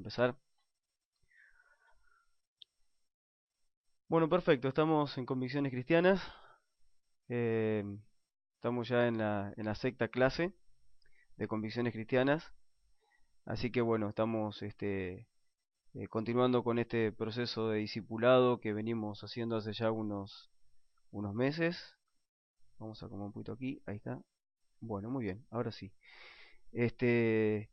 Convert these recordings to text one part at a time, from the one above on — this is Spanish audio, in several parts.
empezar. Bueno, perfecto, estamos en Convicciones Cristianas. eh, Estamos ya en la sexta clase de Convicciones Cristianas. Así que bueno, estamos continuando con este proceso de discipulado que venimos haciendo hace ya unos meses. Vamos a acomodar un poquito aquí, ahí está. Bueno, muy bien, ahora sí. Este,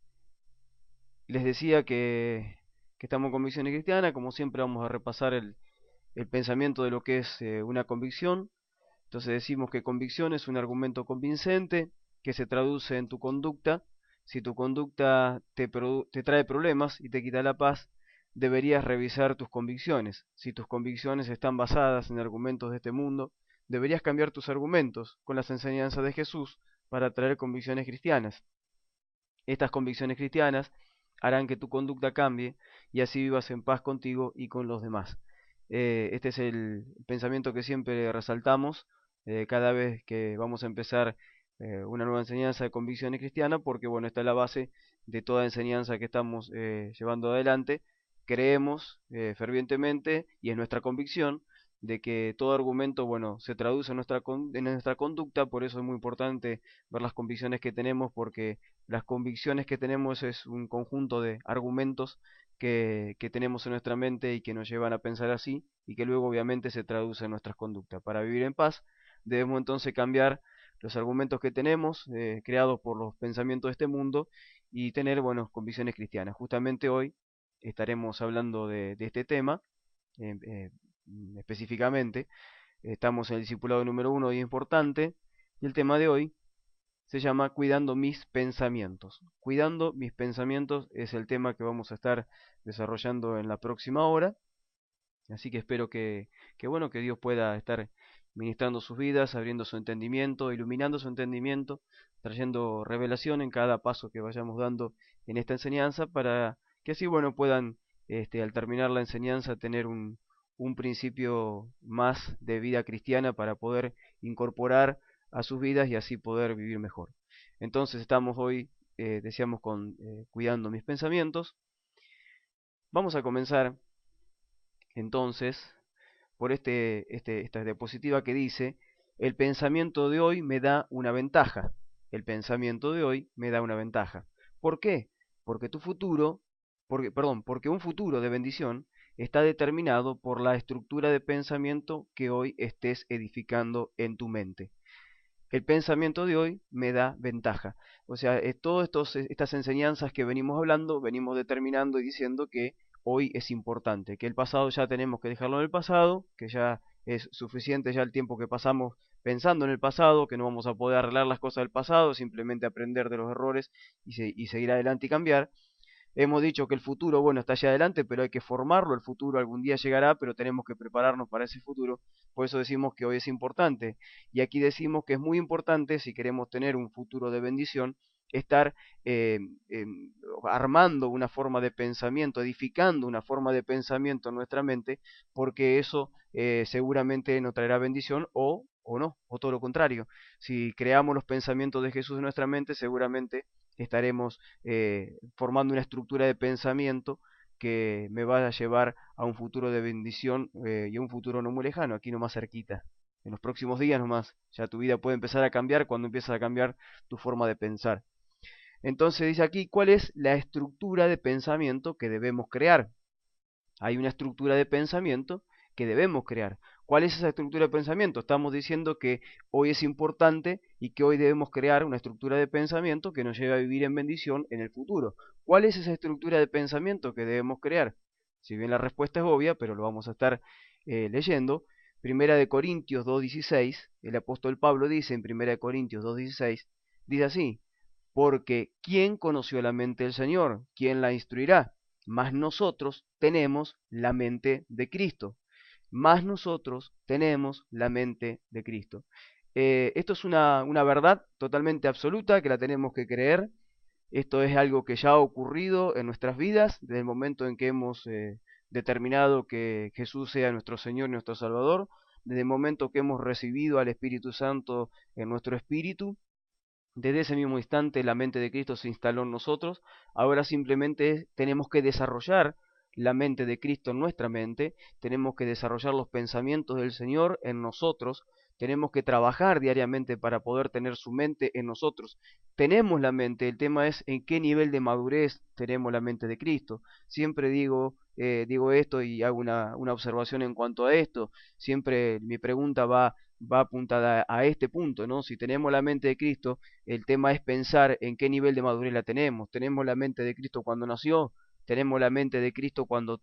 Les decía que estamos en Convicciones Cristianas. Como siempre vamos a repasar el pensamiento de lo que es una convicción. Entonces decimos que convicción es un argumento convincente que se traduce en tu conducta. Si tu conducta te trae problemas y te quita la paz, deberías revisar tus convicciones. Si tus convicciones están basadas en argumentos de este mundo, deberías cambiar tus argumentos con las enseñanzas de Jesús para traer convicciones cristianas. Estas convicciones cristianas harán que tu conducta cambie y así vivas en paz contigo y con los demás. Este es el pensamiento que siempre resaltamos cada vez que vamos a empezar una nueva enseñanza de convicciones cristianas, porque bueno, esta es la base de toda enseñanza que estamos llevando adelante. Creemos fervientemente y es nuestra convicción de que todo argumento, bueno, se traduce en nuestra conducta. Por eso es muy importante ver las convicciones que tenemos, porque las convicciones que tenemos es un conjunto de argumentos que tenemos en nuestra mente y que nos llevan a pensar así y que luego obviamente se traduce en nuestras conductas. Para vivir en paz debemos entonces cambiar los argumentos que tenemos, creados por los pensamientos de este mundo, y tener, bueno, convicciones cristianas. Justamente hoy estaremos hablando de este tema eh, eh, específicamente. Estamos en el discipulado número 1 y importante, y el tema de hoy se llama Cuidando mis pensamientos. Cuidando mis pensamientos es el tema que vamos a estar desarrollando en la próxima hora. Así que espero bueno, que Dios pueda estar ministrando sus vidas, abriendo su entendimiento, iluminando su entendimiento, trayendo revelación en cada paso que vayamos dando en esta enseñanza, para que así, bueno, puedan, al terminar la enseñanza, tener un principio más de vida cristiana para poder incorporar a sus vidas y así poder vivir mejor. Entonces estamos hoy, decíamos, con cuidando mis pensamientos. Vamos a comenzar entonces por esta diapositiva que dice: el pensamiento de hoy me da una ventaja. El pensamiento de hoy me da una ventaja. ¿Por qué? Porque porque un futuro de bendición está determinado por la estructura de pensamiento que hoy estés edificando en tu mente. El pensamiento de hoy me da ventaja. O sea, estas enseñanzas que venimos hablando, venimos determinando y diciendo que hoy es importante, que el pasado ya tenemos que dejarlo en el pasado, que ya es suficiente ya el tiempo que pasamos pensando en el pasado, que no vamos a poder arreglar las cosas del pasado, simplemente aprender de los errores y seguir adelante y cambiar. Hemos dicho que el futuro, bueno, está allá adelante, pero hay que formarlo. El futuro algún día llegará, pero tenemos que prepararnos para ese futuro. Por eso decimos que hoy es importante. Y aquí decimos que es muy importante, si queremos tener un futuro de bendición, estar eh, eh, armando una forma de pensamiento, edificando una forma de pensamiento en nuestra mente, porque eso seguramente nos traerá bendición, o no, o todo lo contrario. Si creamos los pensamientos de Jesús en nuestra mente, seguramente estaremos formando una estructura de pensamiento que me va a llevar a un futuro de bendición, y a un futuro no muy lejano, aquí nomás cerquita. En los próximos días nomás, ya tu vida puede empezar a cambiar cuando empiezas a cambiar tu forma de pensar. Entonces dice aquí, ¿cuál es la estructura de pensamiento que debemos crear? Hay una estructura de pensamiento que debemos crear. ¿Cuál es esa estructura de pensamiento? Estamos diciendo que hoy es importante y que hoy debemos crear una estructura de pensamiento que nos lleve a vivir en bendición en el futuro. ¿Cuál es esa estructura de pensamiento que debemos crear? Si bien la respuesta es obvia, pero lo vamos a estar leyendo. Primera de Corintios 2.16, el apóstol Pablo dice en Primera de Corintios 2.16, dice así: porque ¿quién conoció la mente del Señor? ¿Quién la instruirá? Mas nosotros tenemos la mente de Cristo. Mas nosotros tenemos la mente de Cristo. Esto es una verdad totalmente absoluta que la tenemos que creer. Esto es algo que ya ha ocurrido en nuestras vidas desde el momento en que hemos determinado que Jesús sea nuestro Señor y nuestro Salvador, desde el momento que hemos recibido al Espíritu Santo en nuestro espíritu. Desde ese mismo instante la mente de Cristo se instaló en nosotros. Ahora simplemente tenemos que desarrollar la mente de Cristo en nuestra mente, tenemos que desarrollar los pensamientos del Señor en nosotros, tenemos que trabajar diariamente para poder tener su mente en nosotros. Tenemos la mente, el tema es en qué nivel de madurez tenemos la mente de Cristo. Siempre digo esto y hago una observación en cuanto a esto. Siempre mi pregunta va apuntada a este punto, ¿no? Si tenemos la mente de Cristo, el tema es pensar en qué nivel de madurez la tenemos. ¿Tenemos la mente de Cristo cuando nació? ¿Tenemos la mente de Cristo cuando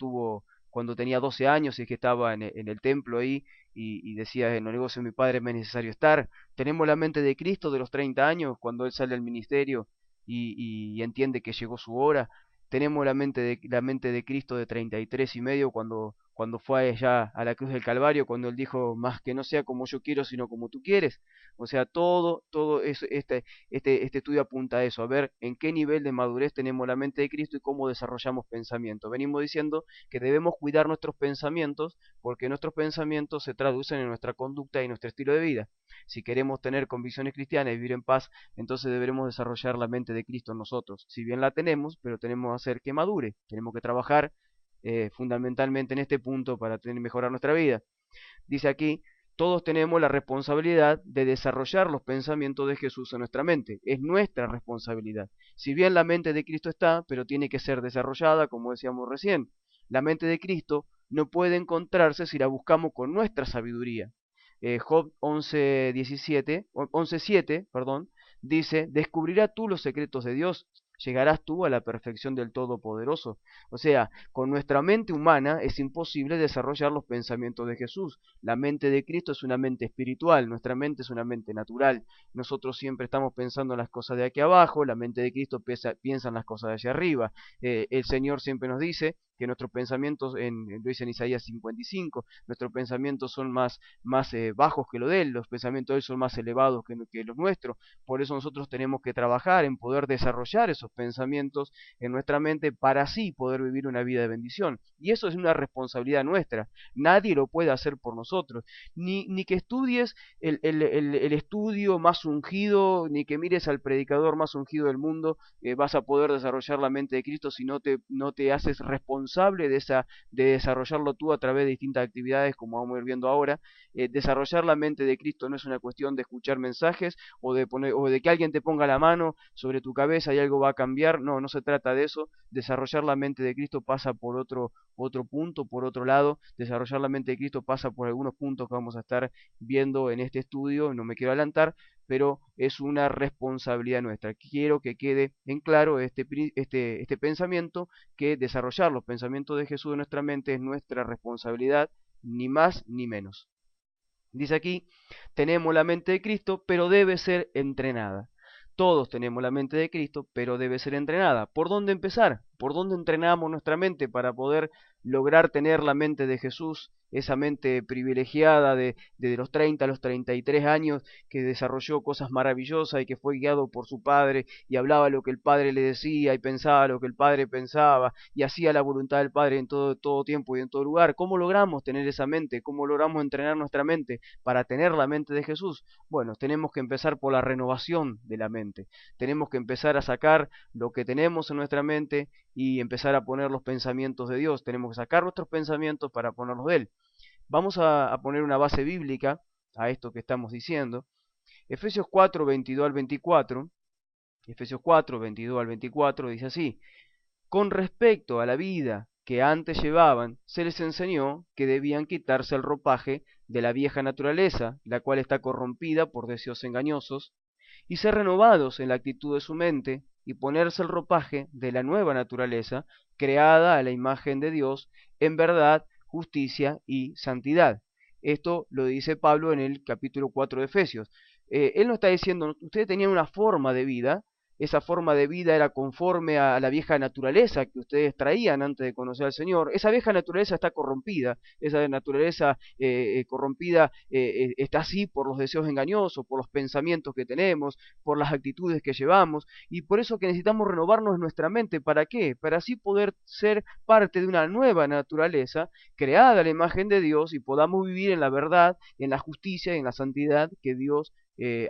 tenía 12 años y que estaba en el templo ahí y decía, en los negocios de mi padre me es necesario estar? ¿Tenemos la mente de Cristo de los 30 años cuando él sale al ministerio y entiende que llegó su hora? ¿Tenemos la mente de Cristo de 33 y medio cuando fue allá a la cruz del Calvario, cuando él dijo, más que no sea como yo quiero, sino como tú quieres? O sea, todo eso, este estudio apunta a eso, a ver en qué nivel de madurez tenemos la mente de Cristo y cómo desarrollamos pensamiento. Venimos diciendo que debemos cuidar nuestros pensamientos porque nuestros pensamientos se traducen en nuestra conducta y nuestro estilo de vida. Si queremos tener convicciones cristianas y vivir en paz, entonces deberemos desarrollar la mente de Cristo en nosotros. Si bien la tenemos, pero tenemos que hacer que madure. Tenemos que trabajar fundamentalmente en este punto para mejorar nuestra vida. Dice aquí, todos tenemos la responsabilidad de desarrollar los pensamientos de Jesús en nuestra mente. Es nuestra responsabilidad. Si bien la mente de Cristo está, pero tiene que ser desarrollada, como decíamos recién. La mente de Cristo no puede encontrarse si la buscamos con nuestra sabiduría. Job 11:7, perdón, dice, descubrirás tú los secretos de Dios, llegarás tú a la perfección del Todopoderoso. O sea, con nuestra mente humana es imposible desarrollar los pensamientos de Jesús. La mente de Cristo es una mente espiritual, nuestra mente es una mente natural. Nosotros siempre estamos pensando en las cosas de aquí abajo, la mente de Cristo piensa en las cosas de allá arriba. El Señor siempre nos dice que nuestros pensamientos, lo dice en Isaías 55, nuestros pensamientos son más bajos que lo de Él, los pensamientos de Él son más elevados que los nuestros. Por eso nosotros tenemos que trabajar en poder desarrollar esos pensamientos en nuestra mente para así poder vivir una vida de bendición. Y eso es una responsabilidad nuestra. Nadie lo puede hacer por nosotros. Ni que estudies el estudio más ungido, ni que mires al predicador más ungido del mundo, vas a poder desarrollar la mente de Cristo si no te haces responsable de desarrollarlo tú a través de distintas actividades, como vamos a ir viendo ahora. Desarrollar la mente de Cristo no es una cuestión de escuchar mensajes o de que alguien te ponga la mano sobre tu cabeza y algo va a cambiar. No, no se trata de eso. Desarrollar la mente de Cristo pasa por otro punto, por otro lado. Desarrollar la mente de Cristo pasa por algunos puntos que vamos a estar viendo en este estudio. No me quiero adelantar, pero es una responsabilidad nuestra. Quiero que quede en claro este pensamiento, que desarrollar los pensamientos de Jesús en nuestra mente es nuestra responsabilidad, ni más ni menos. Dice aquí, tenemos la mente de Cristo, pero debe ser entrenada. Todos tenemos la mente de Cristo, pero debe ser entrenada. ¿Por dónde empezar? ¿Por dónde entrenamos nuestra mente para poder lograr tener la mente de Jesús, esa mente privilegiada de los 30 a los 33 años, que desarrolló cosas maravillosas y que fue guiado por su Padre y hablaba lo que el Padre le decía y pensaba lo que el Padre pensaba y hacía la voluntad del Padre en todo tiempo y en todo lugar? ¿Cómo logramos tener esa mente? ¿Cómo logramos entrenar nuestra mente para tener la mente de Jesús? Bueno, tenemos que empezar por la renovación de la mente. Tenemos que empezar a sacar lo que tenemos en nuestra mente y empezar a poner los pensamientos de Dios. Tenemos que sacar nuestros pensamientos para ponerlos de Él. Vamos a poner una base bíblica a esto que estamos diciendo. Efesios 4, 22 al 24. Efesios 4, 22 al 24 dice así: con respecto a la vida que antes llevaban, se les enseñó que debían quitarse el ropaje de la vieja naturaleza, la cual está corrompida por deseos engañosos, y ser renovados en la actitud de su mente, y ponerse el ropaje de la nueva naturaleza, creada a la imagen de Dios, en verdad, justicia y santidad. Esto lo dice Pablo en el capítulo 4 de Efesios. Él no está diciendo, ustedes tenían una forma de vida, esa forma de vida era conforme a la vieja naturaleza que ustedes traían antes de conocer al Señor. Esa vieja naturaleza está corrompida, esa naturaleza corrompida está así por los deseos engañosos, por los pensamientos que tenemos, por las actitudes que llevamos, y por eso que necesitamos renovarnos en nuestra mente. ¿Para qué? Para así poder ser parte de una nueva naturaleza creada a la imagen de Dios y podamos vivir en la verdad, en la justicia y en la santidad que Dios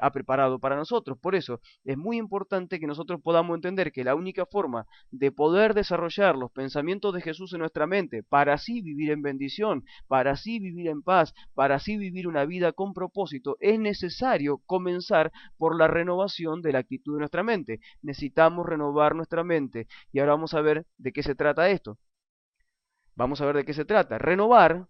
ha preparado para nosotros. Por eso es muy importante que nosotros podamos entender que la única forma de poder desarrollar los pensamientos de Jesús en nuestra mente, para así vivir en bendición, para así vivir en paz, para así vivir una vida con propósito, es necesario comenzar por la renovación de la actitud de nuestra mente. Necesitamos renovar nuestra mente. Y ahora vamos a ver de qué se trata esto. Vamos a ver de qué se trata. Renovar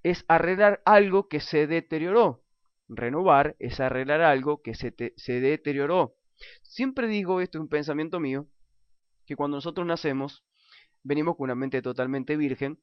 es arreglar algo que se deterioró. Renovar es arreglar algo que se deterioró. Siempre digo, esto es un pensamiento mío, que cuando nosotros nacemos, venimos con una mente totalmente virgen,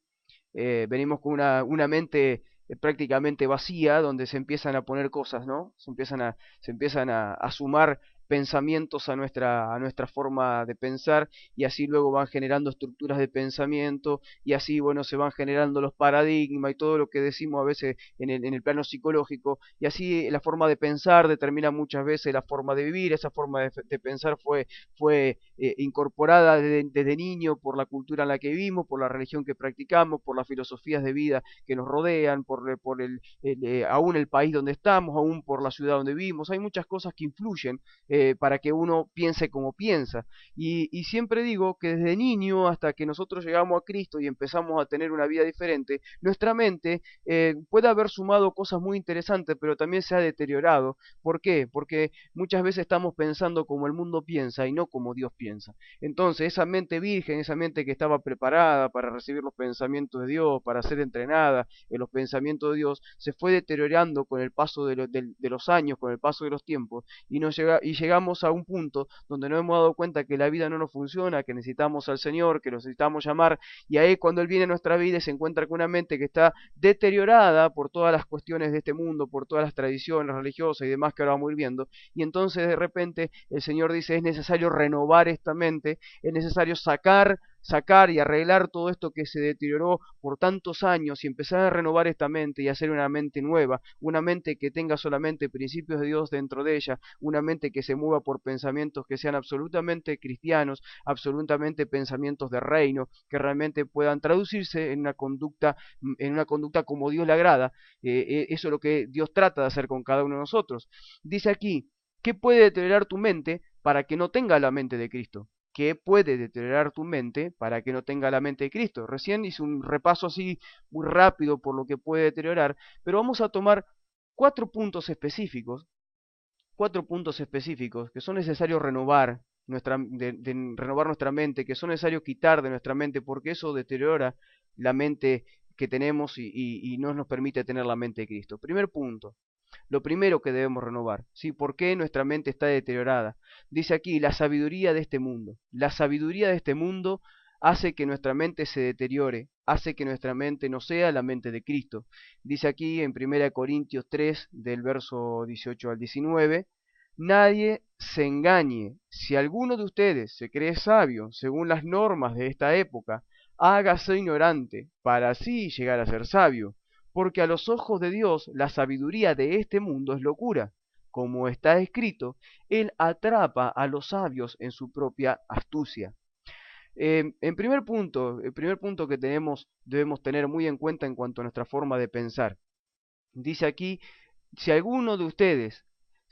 venimos con una mente prácticamente vacía, donde se empiezan a poner cosas, ¿no? Se empiezan a sumar pensamientos a nuestra forma de pensar, y así luego van generando estructuras de pensamiento, y así, bueno, se van generando los paradigmas y todo lo que decimos a veces en el plano psicológico, y así la forma de pensar determina muchas veces la forma de vivir. Esa forma de pensar fue incorporada desde niño por la cultura en la que vivimos, por la religión que practicamos, por las filosofías de vida que nos rodean, aún el país donde estamos, aún por la ciudad donde vivimos. Hay muchas cosas que influyen para que uno piense como piensa. Y siempre digo que desde niño hasta que nosotros llegamos a Cristo y empezamos a tener una vida diferente, nuestra mente puede haber sumado cosas muy interesantes, pero también se ha deteriorado. ¿Por qué? Porque muchas veces estamos pensando como el mundo piensa y no como Dios piensa. Entonces, esa mente virgen, esa mente que estaba preparada para recibir los pensamientos de Dios, para ser entrenada en los pensamientos de Dios, se fue deteriorando con el paso de los años, con el paso de los tiempos, y llegamos a un punto donde nos hemos dado cuenta que la vida no nos funciona, que necesitamos al Señor, que lo necesitamos llamar, y ahí cuando Él viene a nuestra vida se encuentra con una mente que está deteriorada por todas las cuestiones de este mundo, por todas las tradiciones religiosas y demás que ahora vamos a ir viendo, y entonces de repente el Señor dice: es necesario renovar esta mente, es necesario sacar y arreglar todo esto que se deterioró por tantos años, y empezar a renovar esta mente y hacer una mente nueva, una mente que tenga solamente principios de Dios dentro de ella, una mente que se mueva por pensamientos que sean absolutamente cristianos, absolutamente pensamientos de reino, que realmente puedan traducirse en una conducta como Dios le agrada. Eso es lo que Dios trata de hacer con cada uno de nosotros. Dice aquí: ¿qué puede deteriorar tu mente para que no tenga la mente de Cristo? ¿Qué puede deteriorar tu mente para que no tenga la mente de Cristo? Recién hice un repaso así muy rápido por lo que puede deteriorar, pero vamos a tomar cuatro puntos específicos que son necesarios renovar renovar nuestra mente, que son necesarios quitar de nuestra mente, porque eso deteriora la mente que tenemos y no nos permite tener la mente de Cristo. Primer punto, lo primero que debemos renovar, ¿sí? ¿Por qué nuestra mente está deteriorada? Dice aquí: la sabiduría de este mundo. La sabiduría de este mundo hace que nuestra mente se deteriore, hace que nuestra mente no sea la mente de Cristo. Dice aquí en 1 Corintios 3, del verso 18 al 19: nadie se engañe. Si alguno de ustedes se cree sabio según las normas de esta época, hágase ignorante para así llegar a ser sabio, porque a los ojos de Dios la sabiduría de este mundo es locura. Como está escrito: Él atrapa a los sabios en su propia astucia. El primer punto que debemos tener muy en cuenta en cuanto a nuestra forma de pensar. Dice aquí: si alguno de ustedes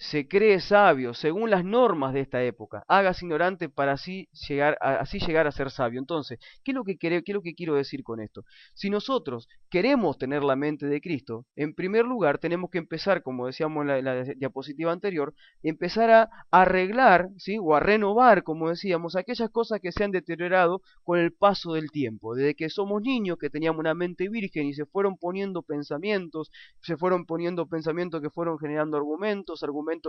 se cree sabio según las normas de esta época, hágase ignorante para así llegar a ser sabio. Entonces, ¿qué es lo que quiero decir con esto? Si nosotros queremos tener la mente de Cristo, en primer lugar tenemos que empezar, como decíamos en la diapositiva anterior, empezar a arreglar, ¿sí? O a renovar, como decíamos, aquellas cosas que se han deteriorado con el paso del tiempo. Desde que somos niños, que teníamos una mente virgen y se fueron poniendo pensamientos que fueron generando argumentos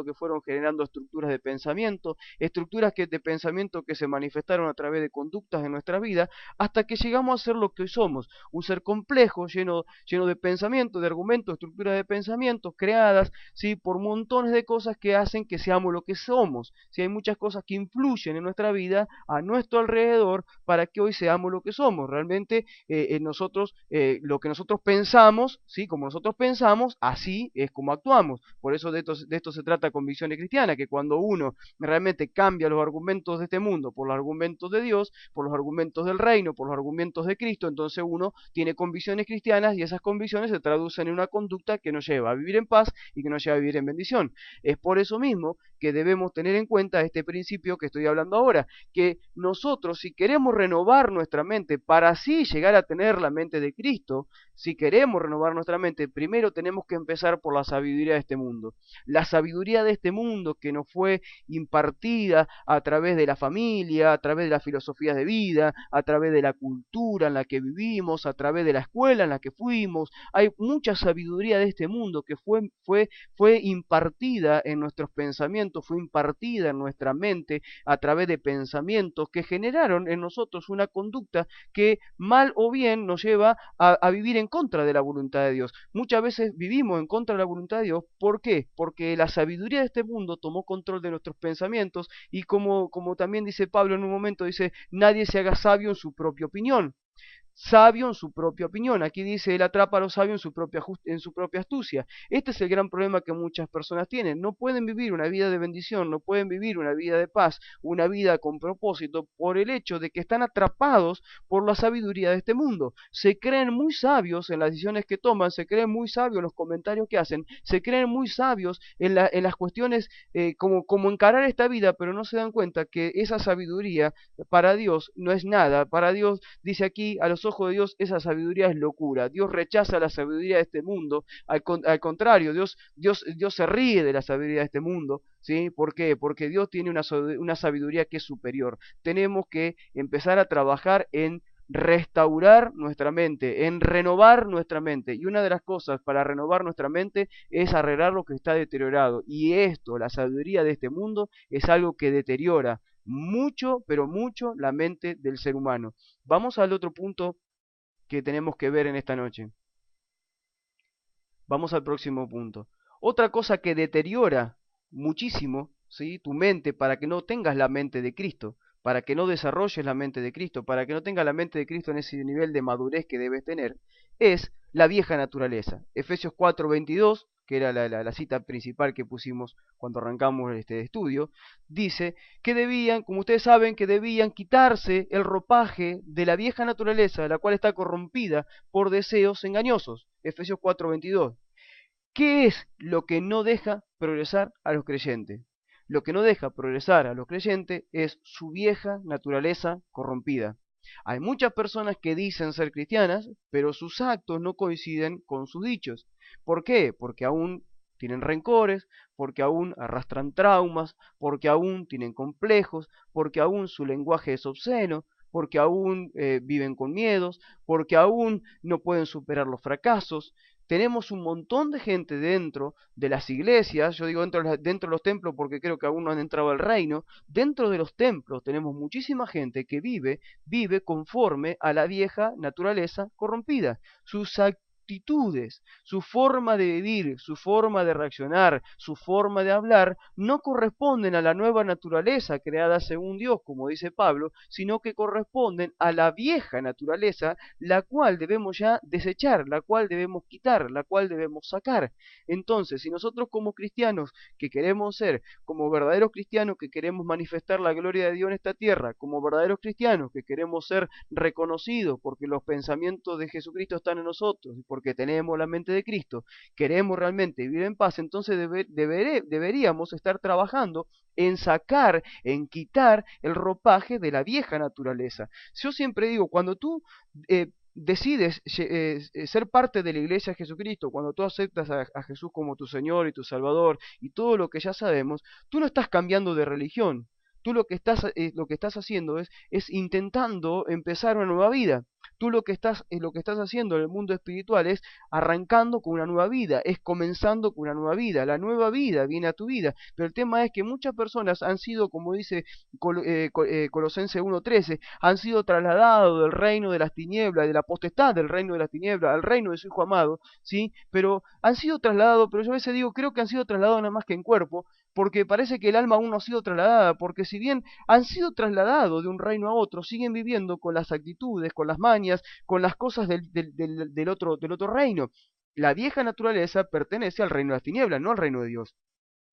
que fueron generando estructuras de pensamiento, de pensamiento que se manifestaron a través de conductas en nuestra vida, hasta que llegamos a ser lo que hoy somos: un ser complejo, lleno de pensamientos, de argumentos, estructuras de pensamientos creadas, ¿sí? Por montones de cosas que hacen que seamos lo que somos. ¿Sí? Hay muchas cosas que influyen en nuestra vida, a nuestro alrededor, para que hoy seamos lo que somos. Realmente lo que nosotros pensamos, ¿sí? Como nosotros pensamos, así es como actuamos. Por eso de esto se trata trata Convicciones Cristianas, que cuando uno realmente cambia los argumentos de este mundo por los argumentos de Dios, por los argumentos del reino, por los argumentos de Cristo, entonces uno tiene convicciones cristianas y esas convicciones se traducen en una conducta que nos lleva a vivir en paz y que nos lleva a vivir en bendición. Es por eso mismo que debemos tener en cuenta este principio que estoy hablando ahora, que nosotros, si queremos renovar nuestra mente para así llegar a tener la mente de Cristo, si queremos renovar nuestra mente, primero tenemos que empezar por la sabiduría de este mundo. La sabiduría de este mundo que nos fue impartida a través de la familia, a través de las filosofías de vida, a través de la cultura en la que vivimos, a través de la escuela en la que fuimos. Hay mucha sabiduría de este mundo que fue impartida en nuestros pensamientos, fue impartida en nuestra mente a través de pensamientos que generaron en nosotros una conducta que mal o bien nos lleva a vivir en contra de la voluntad de Dios. Muchas veces vivimos en contra de la voluntad de Dios. ¿Por qué? Porque la sabiduría de este mundo tomó control de nuestros pensamientos y como también dice Pablo en un momento, dice, nadie se haga sabio en su propia opinión. Sabio en su propia opinión. Aquí dice, él atrapa a los sabios en su propia astucia. Este es el gran problema que muchas personas tienen. No pueden vivir una vida de bendición, no pueden vivir una vida de paz, una vida con propósito, por el hecho de que están atrapados por la sabiduría de este mundo. Se creen muy sabios en las decisiones que toman, se creen muy sabios en los comentarios que hacen, se creen muy sabios en las cuestiones como encarar esta vida, pero no se dan cuenta que esa sabiduría para Dios no es nada. Para Dios, dice aquí, a los ojos de Dios esa sabiduría es locura. Dios rechaza la sabiduría de este mundo. Al contrario, Dios se ríe de la sabiduría de este mundo. ¿Sí? ¿Por qué? Porque Dios tiene una sabiduría que es superior. Tenemos que empezar a trabajar en restaurar nuestra mente, en renovar nuestra mente. Y una de las cosas para renovar nuestra mente es arreglar lo que está deteriorado. Y esto, la sabiduría de este mundo, es algo que deteriora mucho, pero mucho la mente del ser humano. Vamos al otro punto que tenemos que ver en esta noche. Vamos al próximo punto. Otra cosa que deteriora muchísimo, ¿sí?, tu mente para que no tengas la mente de Cristo, para que no desarrolles la mente de Cristo, para que no tengas la mente de Cristo en ese nivel de madurez que debes tener, es la vieja naturaleza. Efesios 4:22, que era la cita principal que pusimos cuando arrancamos este estudio, dice que debían, como ustedes saben, que debían quitarse el ropaje de la vieja naturaleza, la cual está corrompida por deseos engañosos. Efesios 4:22. ¿Qué es lo que no deja progresar a los creyentes? Lo que no deja progresar a los creyentes es su vieja naturaleza corrompida. Hay muchas personas que dicen ser cristianas, pero sus actos no coinciden con sus dichos. ¿Por qué? Porque aún tienen rencores, porque aún arrastran traumas, porque aún tienen complejos, porque aún su lenguaje es obsceno, porque aún viven con miedos, porque aún no pueden superar los fracasos. Tenemos un montón de gente dentro de las iglesias, yo digo dentro de los templos porque creo que aún no han entrado al reino. Dentro de los templos tenemos muchísima gente que vive conforme a la vieja naturaleza corrompida. Sus actitudes, su forma de vivir, su forma de reaccionar, su forma de hablar, no corresponden a la nueva naturaleza creada según Dios, como dice Pablo, sino que corresponden a la vieja naturaleza, la cual debemos ya desechar, la cual debemos quitar, la cual debemos sacar. Entonces, si nosotros como cristianos que queremos ser, como verdaderos cristianos que queremos manifestar la gloria de Dios en esta tierra, como verdaderos cristianos que queremos ser reconocidos porque los pensamientos de Jesucristo están en nosotros y porque tenemos la mente de Cristo, queremos realmente vivir en paz, entonces deberíamos estar trabajando en sacar, en quitar el ropaje de la vieja naturaleza. Yo siempre digo, cuando tú decides ser parte de la iglesia de Jesucristo, cuando tú aceptas a Jesús como tu Señor y tu Salvador y todo lo que ya sabemos, tú no estás cambiando de religión. Tú lo que estás haciendo es intentando empezar una nueva vida. Tú lo que estás haciendo en el mundo espiritual es arrancando con una nueva vida, es comenzando con una nueva vida. La nueva vida viene a tu vida. Pero el tema es que muchas personas han sido, como dice Colosenses 1:13, han sido trasladados del reino de las tinieblas, de la potestad del reino de las tinieblas, al reino de su Hijo amado, ¿sí? Pero han sido trasladados, pero yo a veces digo, creo que han sido trasladados nada más que en cuerpo, porque parece que el alma aún no ha sido trasladada, porque si bien han sido trasladados de un reino a otro, siguen viviendo con las actitudes, con las mañas, con las cosas del otro reino. La vieja naturaleza pertenece al reino de las tinieblas, no al reino de Dios.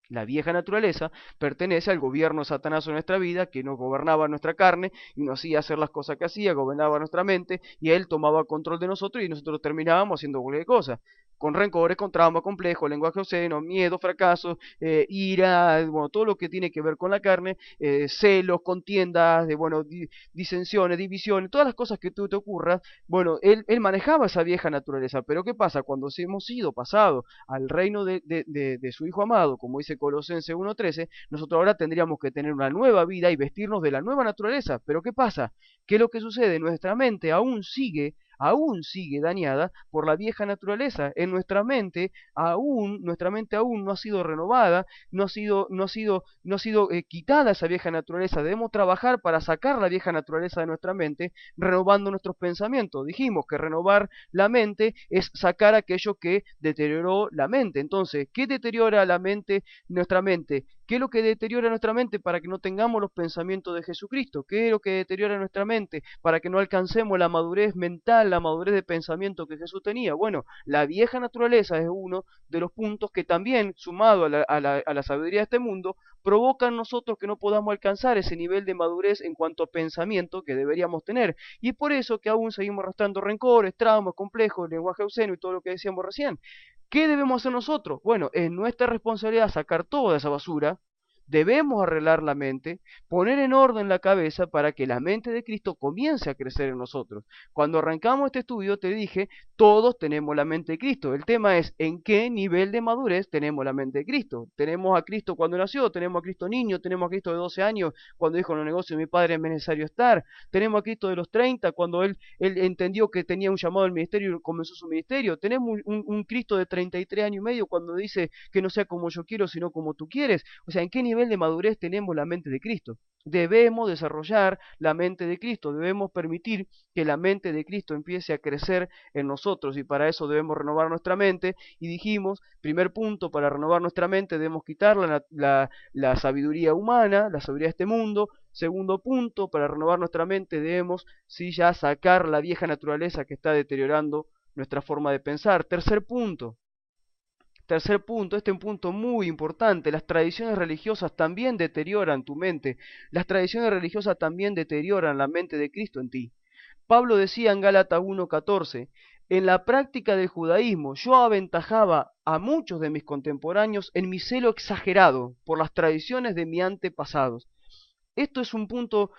La vieja naturaleza pertenece al gobierno de Satanás en nuestra vida, que nos gobernaba nuestra carne y nos hacía hacer las cosas que hacía, gobernaba nuestra mente y él tomaba control de nosotros y nosotros terminábamos haciendo cualquier cosa. Con rencores, con traumas complejos, lenguaje obsceno, miedo, fracaso, ira, bueno, todo lo que tiene que ver con la carne, celos, contiendas, bueno, disensiones, divisiones, todas las cosas que tú te ocurras. Bueno, él manejaba esa vieja naturaleza, pero ¿qué pasa? Cuando hemos sido pasados al reino de su Hijo amado, como dice Colosenses 1:13, nosotros ahora tendríamos que tener una nueva vida y vestirnos de la nueva naturaleza. Pero ¿qué pasa? ¿Qué es lo que sucede? Nuestra mente aún sigue dañada por la vieja naturaleza. En nuestra mente aún no ha sido renovada, no ha sido quitada esa vieja naturaleza. Debemos trabajar para sacar la vieja naturaleza de nuestra mente, renovando nuestros pensamientos. Dijimos que renovar la mente es sacar aquello que deterioró la mente. Entonces, ¿qué deteriora la mente, nuestra mente? ¿Qué es lo que deteriora nuestra mente para que no tengamos los pensamientos de Jesucristo? ¿Qué es lo que deteriora nuestra mente para que no alcancemos la madurez mental, la madurez de pensamiento que Jesús tenía? Bueno, la vieja naturaleza es uno de los puntos que también, sumado a la sabiduría de este mundo, provoca en nosotros que no podamos alcanzar ese nivel de madurez en cuanto a pensamiento que deberíamos tener. Y es por eso que aún seguimos arrastrando rencores, traumas, complejos, lenguaje obsceno y todo lo que decíamos recién. ¿Qué debemos hacer nosotros? Bueno, es nuestra responsabilidad sacar toda esa basura. Debemos arreglar la mente, poner en orden la cabeza para que la mente de Cristo comience a crecer en nosotros. Cuando arrancamos este estudio te dije, todos tenemos la mente de Cristo. El tema es en qué nivel de madurez tenemos la mente de Cristo. Tenemos a Cristo cuando nació, tenemos a Cristo niño, tenemos a Cristo de 12 años cuando dijo en los negocios de mi padre es necesario estar. Tenemos a Cristo de los 30 cuando él entendió que tenía un llamado al ministerio y comenzó su ministerio. Tenemos un Cristo de 33 años y medio cuando dice que no sea como yo quiero sino como tú quieres. O sea, ¿en qué nivel de madurez tenemos la mente de Cristo? Debemos desarrollar la mente de Cristo, debemos permitir que la mente de Cristo empiece a crecer en nosotros y para eso debemos renovar nuestra mente. Y dijimos, primer punto, para renovar nuestra mente debemos quitar la sabiduría humana, la sabiduría de este mundo. Segundo punto, para renovar nuestra mente debemos sí ya sacar la vieja naturaleza que está deteriorando nuestra forma de pensar. Tercer punto, este es un punto muy importante, las tradiciones religiosas también deterioran tu mente, las tradiciones religiosas también deterioran la mente de Cristo en ti. Pablo decía en Gálatas 1:14, en la práctica del judaísmo yo aventajaba a muchos de mis contemporáneos en mi celo exagerado por las tradiciones de mis antepasados. Esto es un punto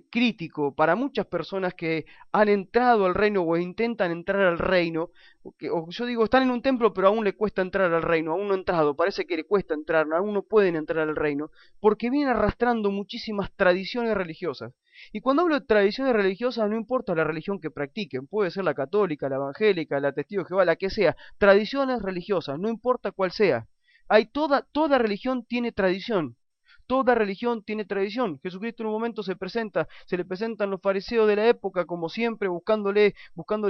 crítico para muchas personas que han entrado al reino o intentan entrar al reino, o yo digo, están en un templo pero aún le cuesta entrar al reino, aún no han entrado, parece que le cuesta entrar, aún no pueden entrar al reino, porque vienen arrastrando muchísimas tradiciones religiosas. Y cuando hablo de tradiciones religiosas, no importa la religión que practiquen, puede ser la católica, la evangélica, la testigo de Jehová, la que sea, tradiciones religiosas, no importa cuál sea. Toda religión tiene tradición. Toda religión tiene tradición. Jesucristo en un momento se le presentan los fariseos de la época, como siempre, buscándole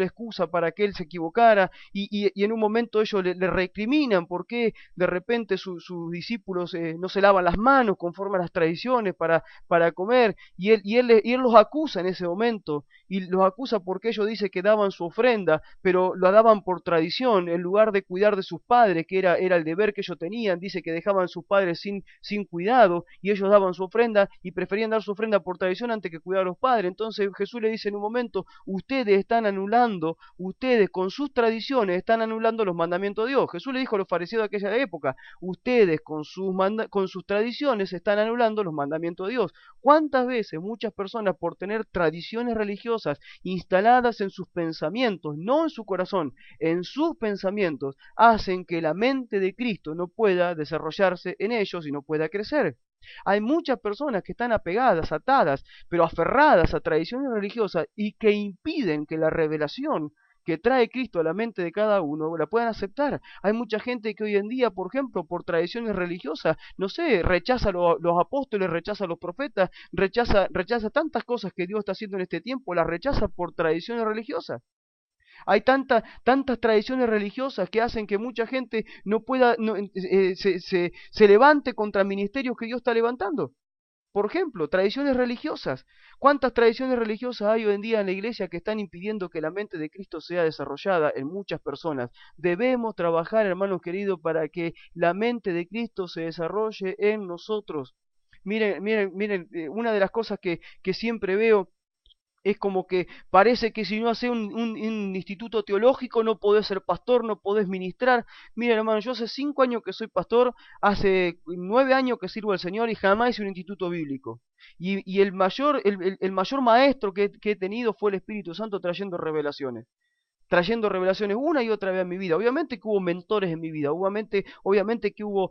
excusa para que él se equivocara, y en un momento ellos le recriminan por qué de repente sus discípulos no se lavan las manos conforme a las tradiciones para comer, y él los acusa en ese momento, y los acusa porque ellos dicen que daban su ofrenda, pero lo daban por tradición, en lugar de cuidar de sus padres, que era el deber que ellos tenían. Dice que dejaban a sus padres sin cuidado, y ellos daban su ofrenda y preferían dar su ofrenda por tradición antes que cuidar a los padres. Entonces Jesús le dice en un momento, ustedes con sus tradiciones están anulando los mandamientos de Dios. Jesús le dijo a los fariseos de aquella época, ustedes con sus tradiciones están anulando los mandamientos de Dios. ¿Cuántas veces muchas personas por tener tradiciones religiosas instaladas en sus pensamientos, no en su corazón, en sus pensamientos, hacen que la mente de Cristo no pueda desarrollarse en ellos y no pueda crecer? Hay muchas personas que están apegadas, atadas, pero aferradas a tradiciones religiosas y que impiden que la revelación que trae Cristo a la mente de cada uno la puedan aceptar. Hay mucha gente que hoy en día, por ejemplo, por tradiciones religiosas, no sé, rechaza los apóstoles, rechaza a los profetas, rechaza tantas cosas que Dios está haciendo en este tiempo, las rechaza por tradiciones religiosas. Hay tantas tradiciones religiosas que hacen que mucha gente no pueda, se levante contra ministerios que Dios está levantando. Por ejemplo, tradiciones religiosas. ¿Cuántas tradiciones religiosas hay hoy en día en la iglesia que están impidiendo que la mente de Cristo sea desarrollada en muchas personas? Debemos trabajar, hermanos queridos, para que la mente de Cristo se desarrolle en nosotros. Miren, miren, miren, una de las cosas que siempre veo es como que parece que si no haces un instituto teológico no podés ser pastor, no podés ministrar. Mira, hermano, yo hace 5 años que soy pastor, hace 9 años que sirvo al Señor y jamás hice un instituto bíblico. Y el mayor maestro que he tenido fue el Espíritu Santo trayendo revelaciones una y otra vez a mi vida. Obviamente que hubo mentores en mi vida, obviamente que hubo